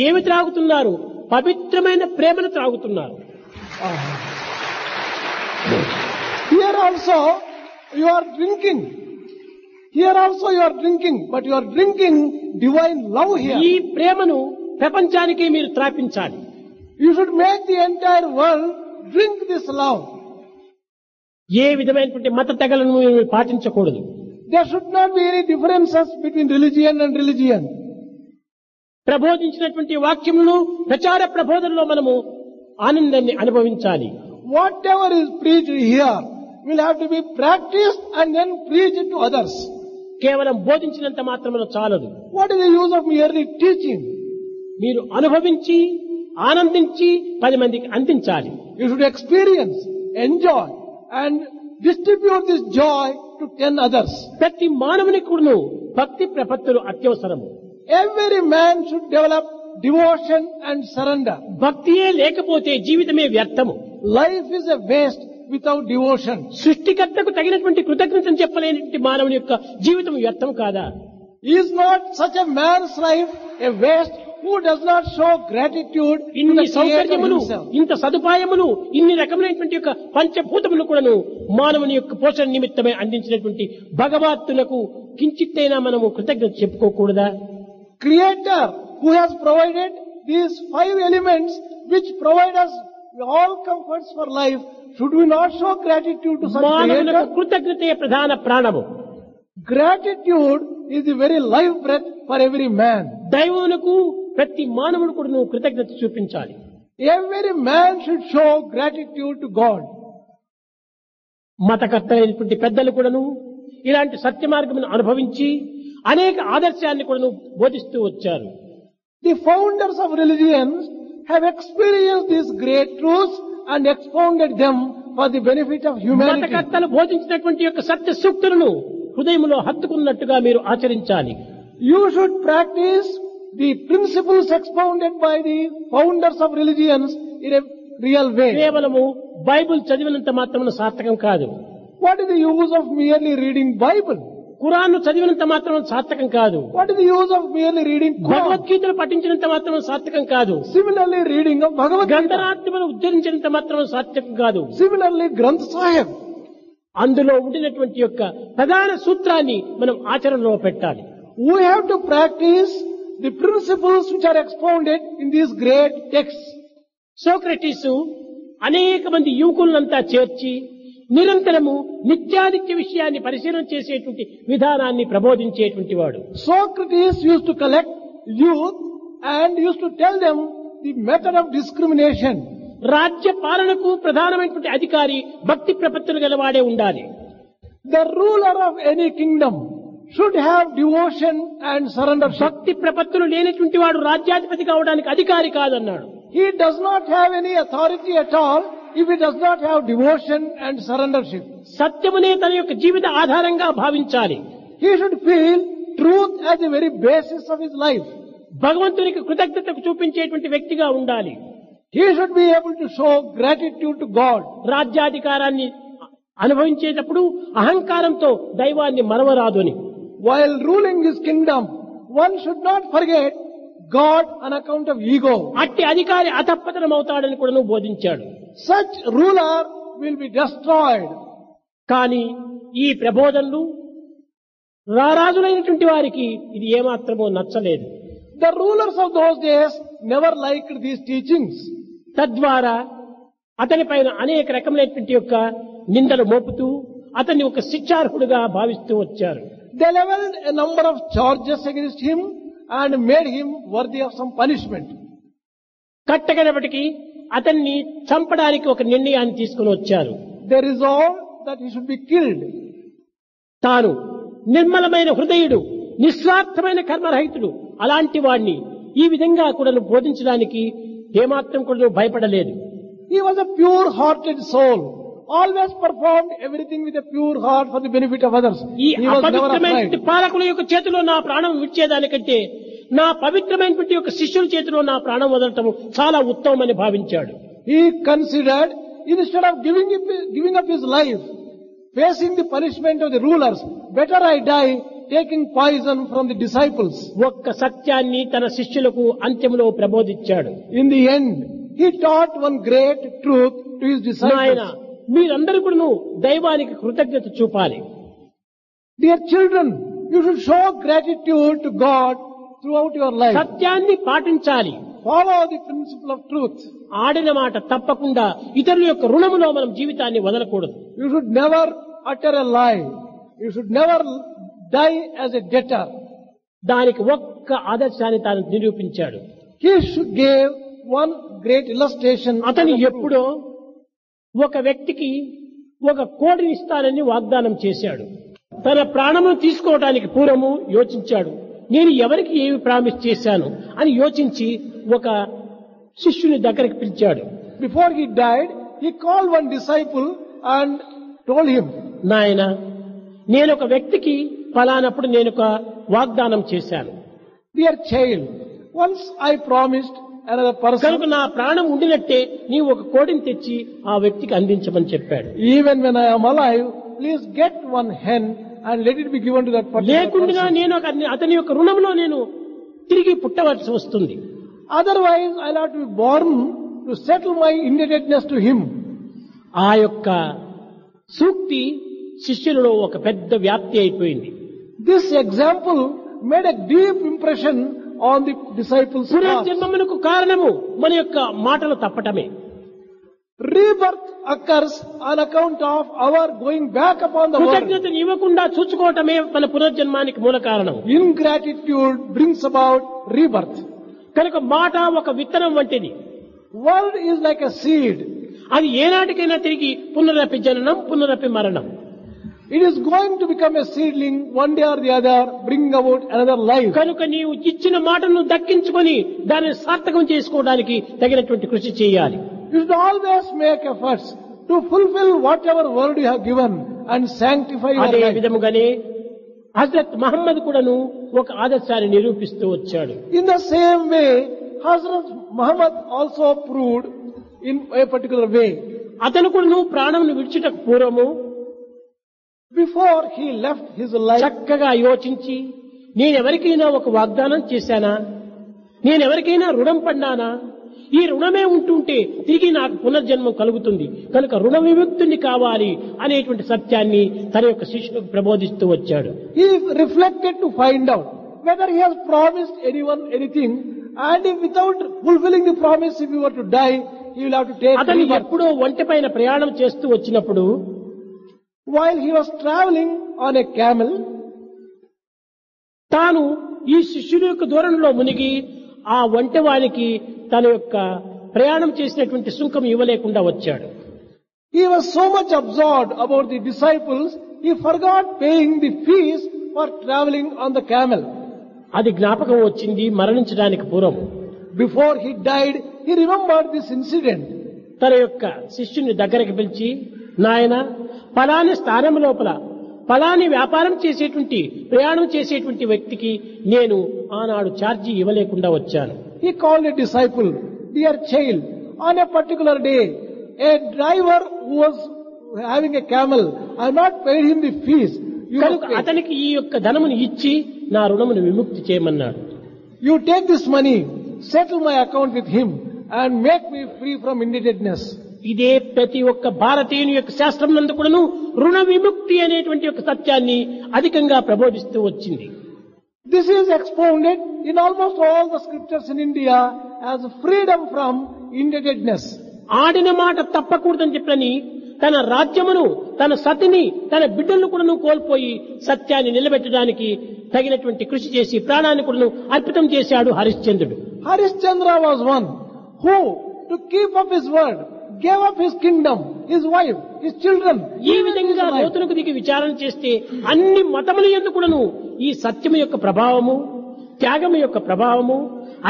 ఏమి త్రాగుతున్నారు? పవిత్రమైన ప్రేమను త్రాగుతున్నారు. Here also you are drinking. Here also you are drinking, but you are drinking divine love here. ఈ ప్రేమను ప్రపంచానికి మీరు త్రాపించాలి. You should make the entire world drink this love. ఏ విధమైనటువంటి మత తెగలను మీరు పాటించకూడదు. There should not be any differences between religion and religion. ప్రబోధించినటువంటి వాక్యములను ప్రచార ప్రబోధనలో మనము ఆనందాన్ని అనుభవించాలి. Whatever is preached here will have to be practiced and then preached to others. కేవలం బోధించినంత మాత్రమే చాలదు. What is the use of merely teaching? మీరు అనుభవించి ఆనందించి 10 మందికి అందించాలి. You should experience, enjoy and distribute this joy to 10 others. ప్రతి మానవునికి కూడాను భక్తి ప్రపత్తులు అత్యవసరము. Every man should develop devotion and surrender. భక్తియే లేకపోతే జీవితమే వ్యర్థము. Life is a waste without devotion. సృష్టికర్తకు తగినటువంటి కృతజ్ఞతను చెప్పలేనటువంటి మానవుని యొక్క జీవితం వ్యర్థం కాదా? Is not such a man's life a waste who does not show gratitude to ఇన్ని the Creator సౌకర్యములు, himself? ఇంత సదుపాయములు, ఇన్ని రకమైనటువంటి యొక్క పంచభూతములు కూడాను మానవుని యొక్క పోషణ నిమిత్తమై అందించినటువంటి భగవంతులకు కించిత్తైనా మనము కృతజ్ఞత చెప్పుకోకూడదా? Creator who has provided these 5 elements which provide us all comforts for life, should we not show gratitude to such మానవులకు Creator? కృతజ్ఞతే ప్రధాన ప్రాణము. Gratitude is the very life breath for every man. దైవమునకు ప్రతి మానవుడు కూడా కృతజ్ఞత చూపించాలి. Every man should show gratitude to God. మతకర్తలైనటువంటి పెద్దలు కూడాను ఇలాంటి సత్య మార్గమును అనుభవించి అనేక ఆదర్శాన్ని కూడాను బోధిస్తూ వచ్చారు. The founders of religions have experienced these great truths and expounded them for the benefit of humanity. మతకర్తలు బోధించినటువంటి యొక్క సత్య సూక్తులను హృదయంలో హత్తుకున్నట్టుగా మీరు ఆచరించాలి. You should practice the principles expounded by the founders of religions in a real way. కేవలము Bible చదివినంత మాత్రమున సార్థకం కాదు. What is the use of merely reading Bible? ఖురాన్ను చదివినంత మాత్రం సార్థకం కాదు. What is the use of merely reading Quran? భగవద్గీతను పఠించినంత మాత్రం సార్థకం కాదు. Similarly, reading of Bhagavad Gita. గ్రంథరాత్మను ఉద్ధరించినంత మాత్రం సార్థకం కాదు. Similarly, Granth Sahib. అందులో ఉండినటువంటి యొక్క ప్రధాన సూత్రాన్ని మనం ఆచరణలో పెట్టాలి. We have to practice the principles which are expounded in these great texts. Socrates అనేక మంది యువకులంతా చేర్చి నిరంతరము నిత్యానిత్య విషయాన్ని పరిశీలన చేసేటువంటి విధానాన్ని ప్రబోధించేటువంటి వాడు. Socrates used to collect youth and used to tell them the method of discrimination. రాజ్య పాలనకు ప్రధానమైనటువంటి అధికారి భక్తి ప్రపత్తులు గలవాడే ఉండాలి. The ruler of any kingdom should have devotion and surrendership. భక్తి ప్రపత్తులు లేనటువంటి వాడు రాజ్యాధిపతి కావడానికి అధికారి కాదన్నాడు. He does not have any authority at all if he does not have devotion and surrendership. సత్యమునే తన యొక్క జీవిత ఆధారంగా భావించాలి. He should feel truth as the very basis of his life. భగవంతునికి కృతజ్ఞతకు చూపించేటువంటి వ్యక్తిగా ఉండాలి. He should be able to show gratitude to God. రాజ్యాధికారాన్ని అనుభవించేటప్పుడు అహంకారంతో దైవాన్ని మరవరాదు అని. While ruling his kingdom, one should not forget God on account of ego. అట్టి అధికారి అధపతనమవుతాడని కూడా బోధించాడు. Such ruler will be destroyed. కానీ ఈ ప్రబోధనలు రారాజులైనటువంటి వారికి ఇది ఏమాత్రమో నచ్చలేదు. The rulers of those days never liked these teachings. తద్వారా అతని పైన అనేక రకములైనటువంటి యొక్క నిందలు మోపుతూ అతన్ని ఒక శిక్షార్హుడుగా భావిస్తూ వచ్చారు. They leveled a number of charges against him and made him worthy of some punishment. కట్టకడపటికి అతన్ని చంపడానికి ఒక నిర్ణయాన్ని తీసుకుని వచ్చారు. They resolved that he should be killed. తాను నిర్మలమైన హృదయుడు, నిస్వార్థమైన కర్మరహితుడు, అలాంటి వాణ్ణి ఈ విధంగా కూడా బోధించడానికి ఏమాత్రం కూడా భయపడలేదు. He was a pure-hearted soul, always performed everything with a pure heart for the benefit of others. ఈ He was never అపవిత్రమైనటువంటి afraid. పాలకుల యొక్క చేతిలో నా ప్రాణం విడిచేదానికంటే నా పవిత్రమైనటువంటి యొక్క శిష్యుల చేతిలో నా ప్రాణం వదలటం చాలా ఉత్తమమని భావించాడు. He considered, instead of giving up his life, facing the punishment of the rulers, better I die taking poison from the disciples. ఒక్క సత్యాన్ని తన శిష్యులకు అంత్యంలో ప్రబోధించాడు. In the end, he taught one great truth to his నాయన, disciples. మీరందరూ కూడా దైవానికి కృతజ్ఞత చూపాలి. Dear children, you should show gratitude to God throughout your life. సత్యాన్ని పాటించాలి. Follow the principle of truth. ఆడిన మాట తప్పకుండా ఇతరుల యొక్క రుణములో మనం జీవితాన్ని వదలకూడదు. You should never utter a lie. You should never die as a debtor. దానికి ఒక్క ఆదర్శాన్ని తాను నిరూపించాడు. He gave one great illustration. అతను ఎప్పుడో ఒక వ్యక్తికి ఒక కోడిని ఇస్తానని వాగ్దానం చేశాడు. తన ప్రాణమును తీసుకోవడానికి పూర్వము యోచించాడు. నేను ఎవరికి ఏమి ప్రామిస్ చేశాను అని యోచించి ఒక శిష్యుని దగ్గరికి పిలిచాడు. Before he died, he called one disciple and told him, నాయన, నేను ఒక వ్యక్తికి ఫలానప్పుడు నేను ఒక వాగ్దానం చేశాను. Dear child, once I promised another కనుక person, నా ప్రాణం ఉండినట్టే నీవు ఒక కోడిని తెచ్చి ఆ వ్యక్తికి అందించమని చెప్పాడు. even when I am alive, please get one hen and let it be given to that particular లేకుండా person. నేను అతని యొక్క రుణంలో నేను తిరిగి పుట్టవలసి వస్తుంది. Otherwise, I'll have to be born to settle my indebtedness to him. ఆ యొక్క సూక్తి శిష్యులలో ఒక పెద్ద వ్యాప్తి అయిపోయింది. This example made a deep impression on the disciples' hearts. పునర్జన్మమునకు కారణము మన యొక్క మాటలు తప్పటమే. Rebirth occurs on account of our going back upon the word. కృతజ్ఞతను ఇవ్వకుండా చూసుకోవటమే మన పునర్జన్మానికి మూల కారణం. Ingratitude brings about rebirth. కనుక మాట ఒక విత్తనం వంటిది. Word is like a seed. అది ఏనాటికైనా తిరిగి పునరపి జననం, పునరపి మరణం. It is going to become a seedling one day or the other, bringing about another life. కనుక నీవు ఇచ్చిన మాటను దక్కించుకొని దానిని సార్థకం చేసుకోవడానికి తగినటువంటి కృషి చేయాలి. You should always make efforts to fulfill whatever word you have given and sanctify your అదే life. విధముగానే హజరత్ మహమ్మద్ కూడాను ఒక ఆదర్శాన్ని నిరూపిస్తూ వచ్చాడు. In the same way, Hazrat Muhammad also proved in a particular way. అతను కూడాను ప్రాణమును విడిచుటకు పూర్వము Before he left his life, చక్కగా యోచించి నేనెవరికైనా ఒక వాగ్దానం చేశానా, నేనెవరికైనా రుణం పడ్డానా, ఈ రుణమే ఉంటుంటే తిరిగి నాకు పునర్జన్మం కలుగుతుంది కనుక రుణ విముక్తుని కావాలి అనేటువంటి సత్యాన్ని తన యొక్క శిష్యులకు ప్రబోధిస్తూ వచ్చాడు. he reflected to find out whether he has promised anyone anything, and if without fulfilling the promise, if he were to die, he will have to take అతను rebirth. ఎప్పుడో ఒంటె పైన ప్రయాణం చేస్తూ వచ్చినప్పుడు While he was traveling on a camel, తాను ఈ శిష్యుడి యొక్క దూరంలో మునిగి ఆ ఒంటెవానికి తన యొక్క ప్రయాణం చేసినటువంటి సుంకం ఇవ్వలేకుండా వచ్చాడు. He was so much absorbed about the disciples, he forgot paying the fees for traveling on the camel. అది జ్ఞాపకం వచ్చింది మరణించడానికి పూర్వం. Before he died, he remembered this incident. తన యొక్క శిష్యుని దగ్గరికి పిలిచి, నాయన ఫలాని స్థానం లోపల ఫలాని వ్యాపారం చేసేటువంటి ప్రయాణం చేసేటువంటి వ్యక్తికి నేను ఆనాడు ఛార్జీ ఇవ్వలేకుండా వచ్చాను. He called a disciple, dear child, on a particular day, a driver who was having a camel, I have not paid him the fees. You కనుక must pay. అతనికి ఈ యొక్క ధనమును ఇచ్చి నా రుణమును విముక్తి చేయమన్నాడు. You take this money, settle my account with him and make me free from indebtedness. ఇదే ప్రతి ఒక్క భారతీయుని యొక్క శాస్త్రం నందు కూడాను రుణ విముక్తి అనేటువంటి యొక్క సత్యాన్ని అధికంగా ప్రబోధిస్తూ వచ్చింది. This is expounded in almost all the scriptures in India as freedom from indebtedness. ఆడిన మాట తప్పకూడదని చెప్పని తన రాజ్యమును, తన సతిని, తన బిడ్డలను కూడాను కోల్పోయి సత్యాన్ని నిలబెట్టడానికి తగినటువంటి కృషి చేసి ప్రాణాన్ని కూడాను అర్పితం చేశాడు హరిశ్చంద్రుడు. Harishchandra was one who, to keep up his word, gave up his kingdom, his wife, his children. ఈ విధంగా లోతులకు దిగి విచారణ చేస్తే అన్ని మతముల యందు కూడాను ఈ సత్యము యొక్క ప్రభావము, త్యాగము యొక్క ప్రభావము,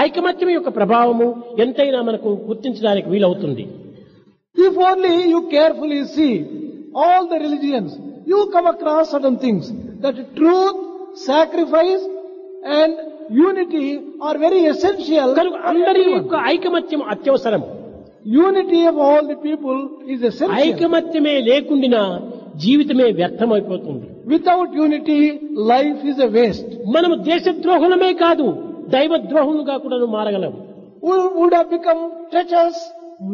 ఐకమత్యం యొక్క ప్రభావము ఎంతైనా మనకు గుర్తించడానికి వీలవుతుంది. If only you carefully see all the religions, you come across certain things that truth, sacrifice and unity are very essential. కనుక అందరి యొక్క ఐకమత్యం అత్యవసరము. Unity of all the people is essential. ఐకమత్యమే లేకుండా జీవితమే వ్యర్థమైపోతుంది. Without unity, life is a waste. మనము దేశద్రోహులమే కాదు, దైవద్రోహులుగా కూడా మారగలము. We would have become treacherous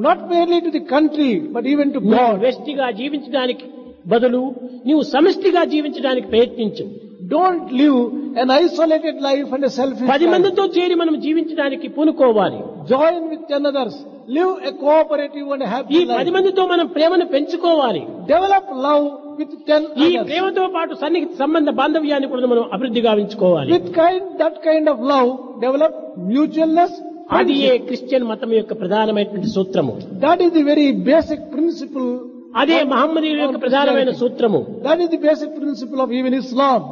not merely to the country but even to నువ్వు God. వ్యష్టిగా జీవించడానికి బదులు నీవు సమిష్టిగా జీవించడానికి ప్రయత్నించు. Don't live an isolated life and a selfish 10 life. మందితో చేరి మనం జీవించడానికి పూనుకోవాలి. Join with 10 others. Live a cooperative and a ఈ happy 10 life. మందితో మనం ప్రేమను పెంచుకోవాలి. Develop love with 10 ఈ others. ప్రేమతో పాటు సన్నిహిత సంబంధ బాంధవ్యాన్ని కూడా మనం అభివృద్ధి గావించుకోవాలి. With that kind of love, develop mutualness. అది ఏ friendship. క్రిస్టియన్ మతం యొక్క ప్రధానమైనటువంటి సూత్రము. That is the very basic principle. అదే మహమ్మదీయుల యొక్క ప్రధానమైన సూత్రము. That is the basic principle of even Islam.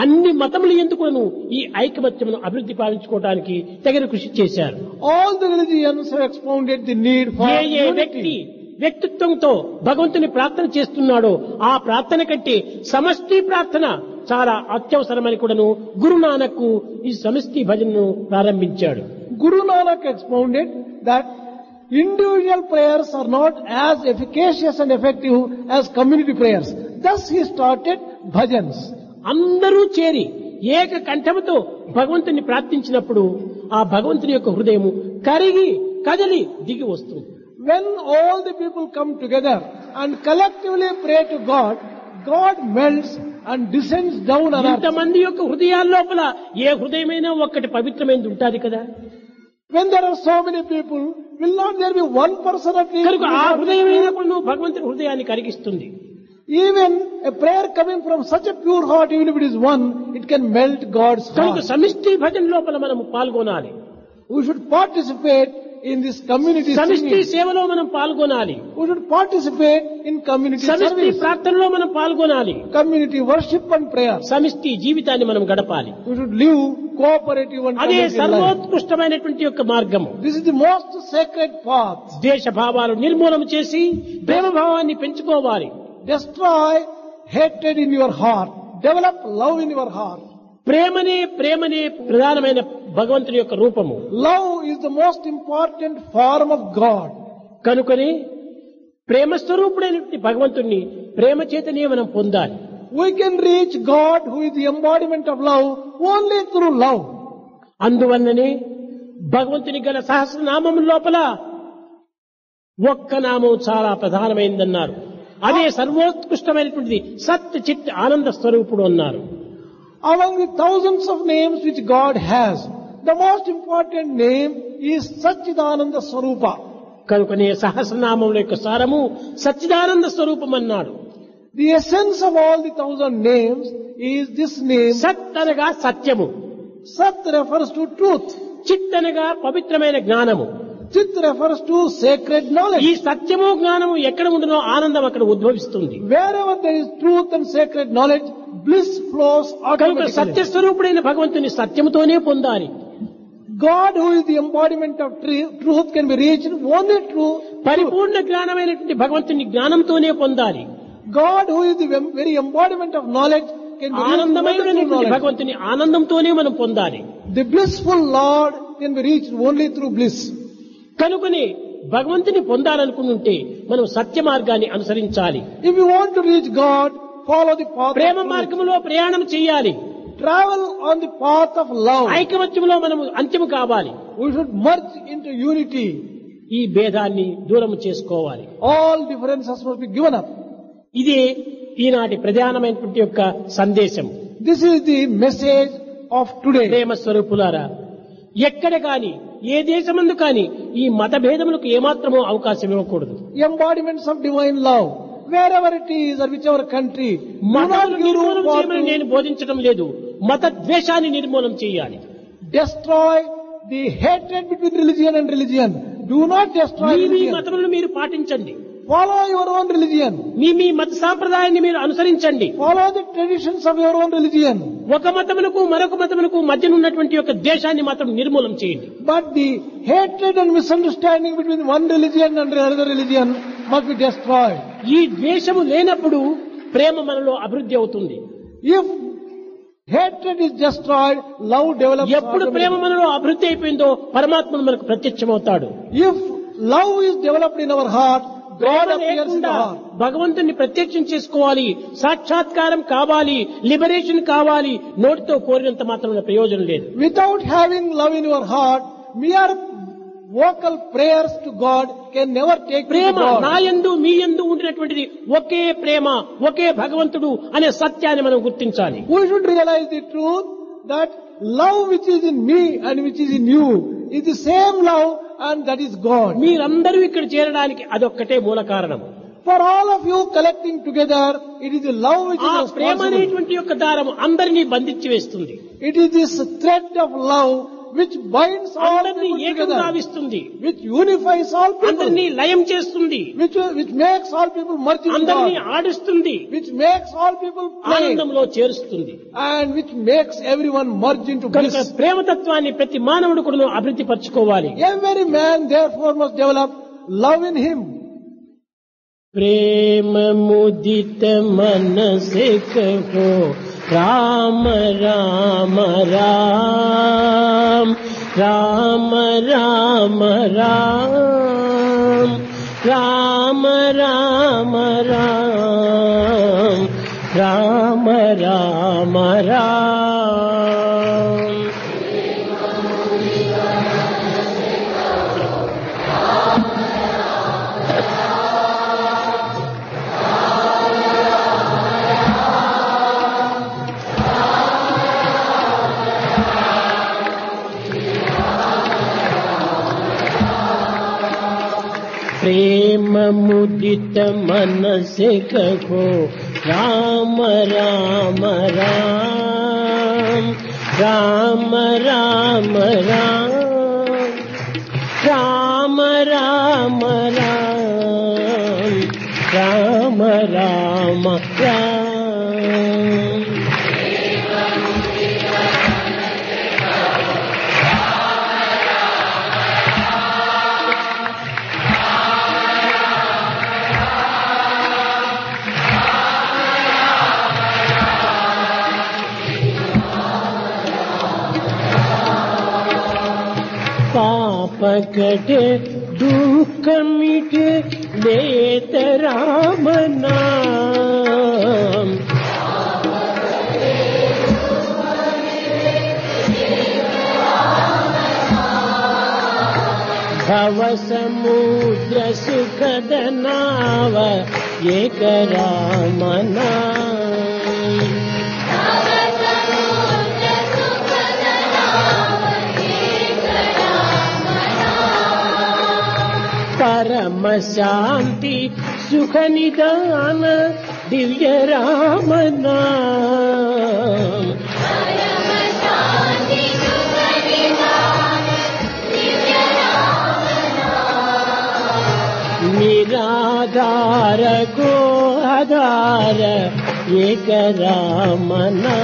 అన్ని మతములు ఎందుకును ఈ ఐకమత్యమును అభివృద్ధి పాలించుకోవడానికి తగిన కృషి చేశారు. All the religions have expounded the need for ఏ వ్యక్తి unity. వ్యక్తిత్వంతో భగవంతుని ప్రార్థన చేస్తున్నాడో ఆ ప్రార్థన కంటే సమష్టి ప్రార్థన చాలా అత్యవసరమని కూడాను గురునానక్ ఈ సమష్టి భజనను ప్రారంభించాడు. Guru Nanak expounded that individual prayers are not as efficacious and effective as community prayers. Thus he started bhajans. అందరూ చేరి ఏక కంఠముతో భగవంతుని ప్రార్థించినప్పుడు ఆ భగవంతుని యొక్క హృదయము కరిగి కదలి దిగి వస్తుంది. When all the people come together and collectively pray to God, God melts and descends down on earth. ఇంతమంది యొక్క హృదయాల లోపల ఏ హృదయమైనా ఒక్కటి పవిత్రమైనది ఉంటుంది కదా. When there are so many people, will not there be one person at least? కనుక ఆ హృదయమైనా కూడా నువ్వు భగవంతుని హృదయాన్ని కరిగిస్తుంది. Even a prayer coming from such a pure heart, even if it is one, it can melt God's కనుక heart. సమిష్టి భజన లోపల మనము పాల్గొనాలి. We should participate in this community సమిష్టి singing. సేవలో మనం పాల్గొనాలి. We should participate in community సమిష్టి service, ప్రార్థనలో మనం పాల్గొనాలి. community worship and prayer. సమిష్టి జీవితాన్ని మనం గడపాలి. We should live cooperative and అదే community life. సర్వోత్కృష్టమైనటువంటి యొక్క మార్గము. This is the most sacred path. ద్వేష భావాలు నిర్మూలన చేసి ప్రేమ భావాన్ని పెంచుకోవాలి. Destroy hatred in your heart. Develop love in your heart. ప్రేమనే ప్రధానమైన భగవంతుని యొక్క రూపము. Love is the most important form of God. కనుకనే ప్రేమ స్వరూపుడైనటువంటి భగవంతుణ్ణి ప్రేమ చేతనే మనం పొందాలి. We can reach God, who is the embodiment of love, only through love. అందువల్లనే భగవంతుని గల సహస్రనామం లోపల ఒక్క నామం చాలా ప్రధానమైందన్నారు. అదే సర్వోత్కృష్టమైనటువంటిది సత్ చిత్ ఆనంద స్వరూపుడు అన్నారు. Among the thousands of names which God has, the most important name is Satchidananda Swarupa. కనుకనే సహస్రనామముల యొక్క సారము సచ్చిదానంద స్వరూపం అన్నాడు. The essence of all the 1000 names is this name. సత్ అనగా సత్యము, Sat refers to truth. చిత్ అనగా పవిత్రమైన జ్ఞానము, Chit refers to sacred knowledge. ఈ సత్యము జ్ఞానము ఎక్కడ ఉండునో ఆనందం అక్కడ ఉద్భవిస్తుంది. Wherever there is truth and sacred knowledge, bliss flows కనుక automatically. సత్యస్వరూపుడైన భగవంతుని సత్యముతోనే పొందాలి. God, who is the embodiment of truth, can be reached only through పరిపూర్ణ జ్ఞానమైనటువంటి భగవంతుని జ్ఞానంతోనే పొందాలి. God, who is the very embodiment of knowledge, can be reached only through ఆనందమైనటువంటి knowledge. భగవంతుని ఆనందంతోనే మనం పొందాలి. The blissful Lord can be reached only through bliss. కనుకనే భగవంతుని పొందాలనుకుంటే మనం సత్య మార్గాన్ని అనుసరించాలి. If you want to reach God, follow the path of Prema truth. మార్గంలో ప్రయాణం చేయాలి. Travel on the path of love. ఐకమత్యంలో మనం అంత్యము కావాలి. We should merge into unity. ఈ భేదాన్ని దూరం చేసుకోవాలి. All differences must be given up. ఇదే ఈనాటి ప్రధానమైనటువంటి యొక్క సందేశం. This is the message of today. ప్రేమ స్వరూపులారా, ఎక్కడ కాని ఏ దేశమందు కాని ఈ మత భేదములకు ఏమాత్రమో అవకాశం ఇవ్వకూడదు. Embodiments of divine love. Wherever it is or whichever country, do not మతాలను give నిర్మూలన room for చేయమని నేను బోధించడం లేదు. మత ద్వేషాన్ని నిర్మూలన చేయాలి. destroy the hatred between religion and religion. Do not destroy me religion. మతములను మీరు పాటించండి. Follow your own religion. మీ మత సాంప్రదాయాన్ని మీరు అనుసరించండి. Follow the traditions of your own religion. ఒక మతములకు మరొక మతములకు మధ్యన ఉన్నటువంటి యొక్క ద్వేషాన్ని మాత్రం నిర్మూలన చేయండి. But the hatred and misunderstanding between one religion and another religion must be destroyed. ఈ ద్వేషము లేనప్పుడు ప్రేమ మనలో అభివృద్ధి అవుతుంది. If hatred is destroyed, love develops. ఎప్పుడు ప్రేమ automatically. మనలో అభివృద్ధి అయిపోయిందో పరమాత్మ మనకు ప్రత్యక్షమవుతాడు. If love is developed in our heart, God Prema appears in లేకుండా the heart. భగవంతుని ప్రత్యక్షం చేసుకోవాలి, సాక్షాత్కారం కావాలి, లిబరేషన్ కావాలి, నోటితో కోరినంత మాత్రం ప్రయోజనం లేదు. Without having love in your heart, mere vocal prayers to God can never take you to Prema God. నా యందు మీ యందు ఉండినటువంటిది ఒకే ప్రేమ, ఒకే భగవంతుడు అనే సత్యాన్ని మనం గుర్తించాలి. We should realize the truth that love which is in me and which is in you is the same love and that is God. మీరందరూ ఇక్కడ చేరడానికి అదొక్కటే మూల కారణం. For all of you collecting together, it is the love which ఆ is Prema responsible. అనేటువంటి యొక్క దారం అందరినీ బంధించి వేస్తుంది. It is this thread of love which binds all అందరినీ people ఏకం together, గావిస్తుంది, which unifies all people, అందరినీ లయం చేస్తుంది, which makes all people merge in అందరినీ God, ఆడిస్తుంది, which makes all people play, ఆనందంలో చేరుస్తుంది. and which makes everyone merge into కనుక bliss. ప్రేమతత్వాన్ని ప్రతి మానవుడు కూడా అభివృద్ధి పరచుకోవాలి. Every man therefore must develop love in him. ప్రేమ ముదిత మనసే కహో రామ రామ రామ రామ రామ రామ రామ రామ రామ రామ రామ రామ. प्रेम मुदित मन से कहो राम राम राम राम राम राम राम राम राम राम राम राम. पाप कटे दुख मिटे लेत राम नाम. भव समुद्र सुखद नाव एक राम नाम. परम शांति सुख निदान दिव्य राम नाम. ఆధార ఏక రామనా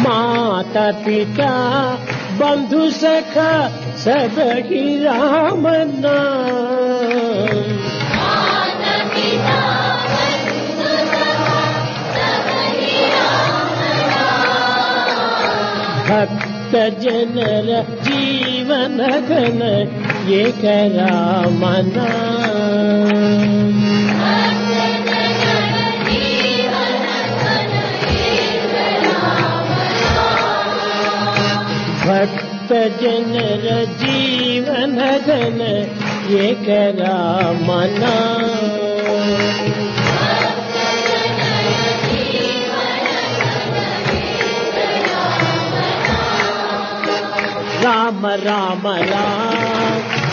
माता पिता बंधु सखा सब ही राम नाम भक्त जनर जीवन घन एक राम नाम भक्त जनर जीवन घन एक राम नाम राम राम राम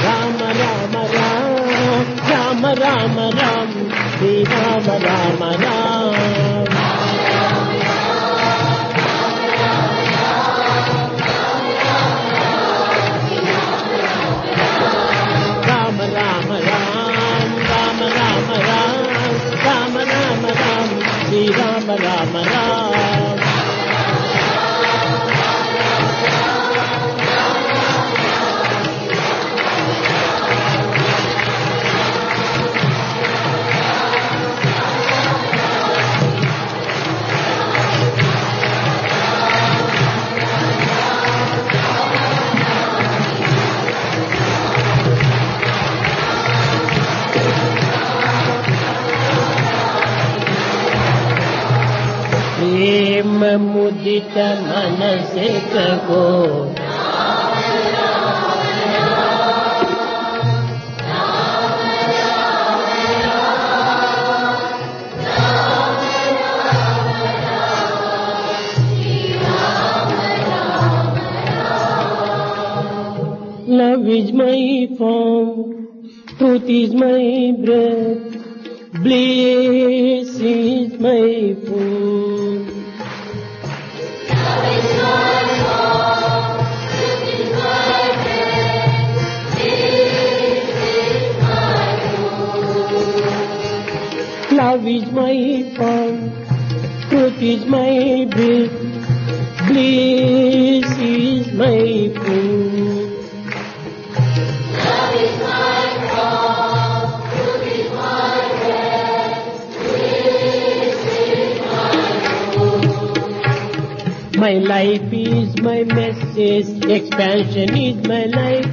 राम राम राम राम राम राम श्री राम राम राम राम राम राम राम राम राम राम राम राम श्री राम राम राम प्रेम मुदित मन से कहो Love is my form, truth is my breath, bliss is my food. Love is my form, truth is my breath, bliss is my food. Love is my form, truth is my breath, bliss is my food. My life is my message, expansion is my life.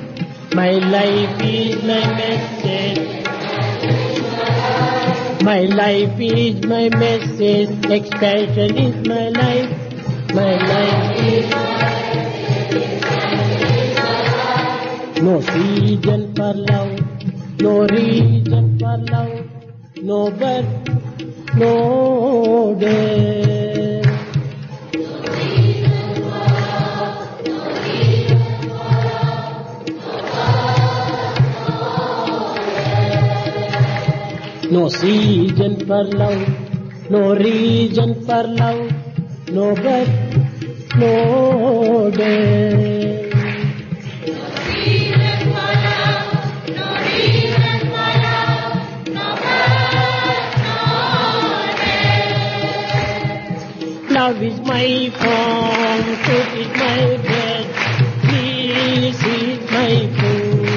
My life is my message. My life is my message, expansion is my life. My life is no season for love, no reason for love, no birth, no death. No season for love, no reason for love, no birth, no death. No reason for love, no reason for love, no birth, no death. Love is my form, truth is my bread, peace is my food.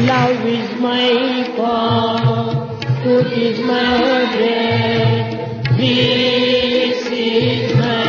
Love is my form, truth is my bread, peace is my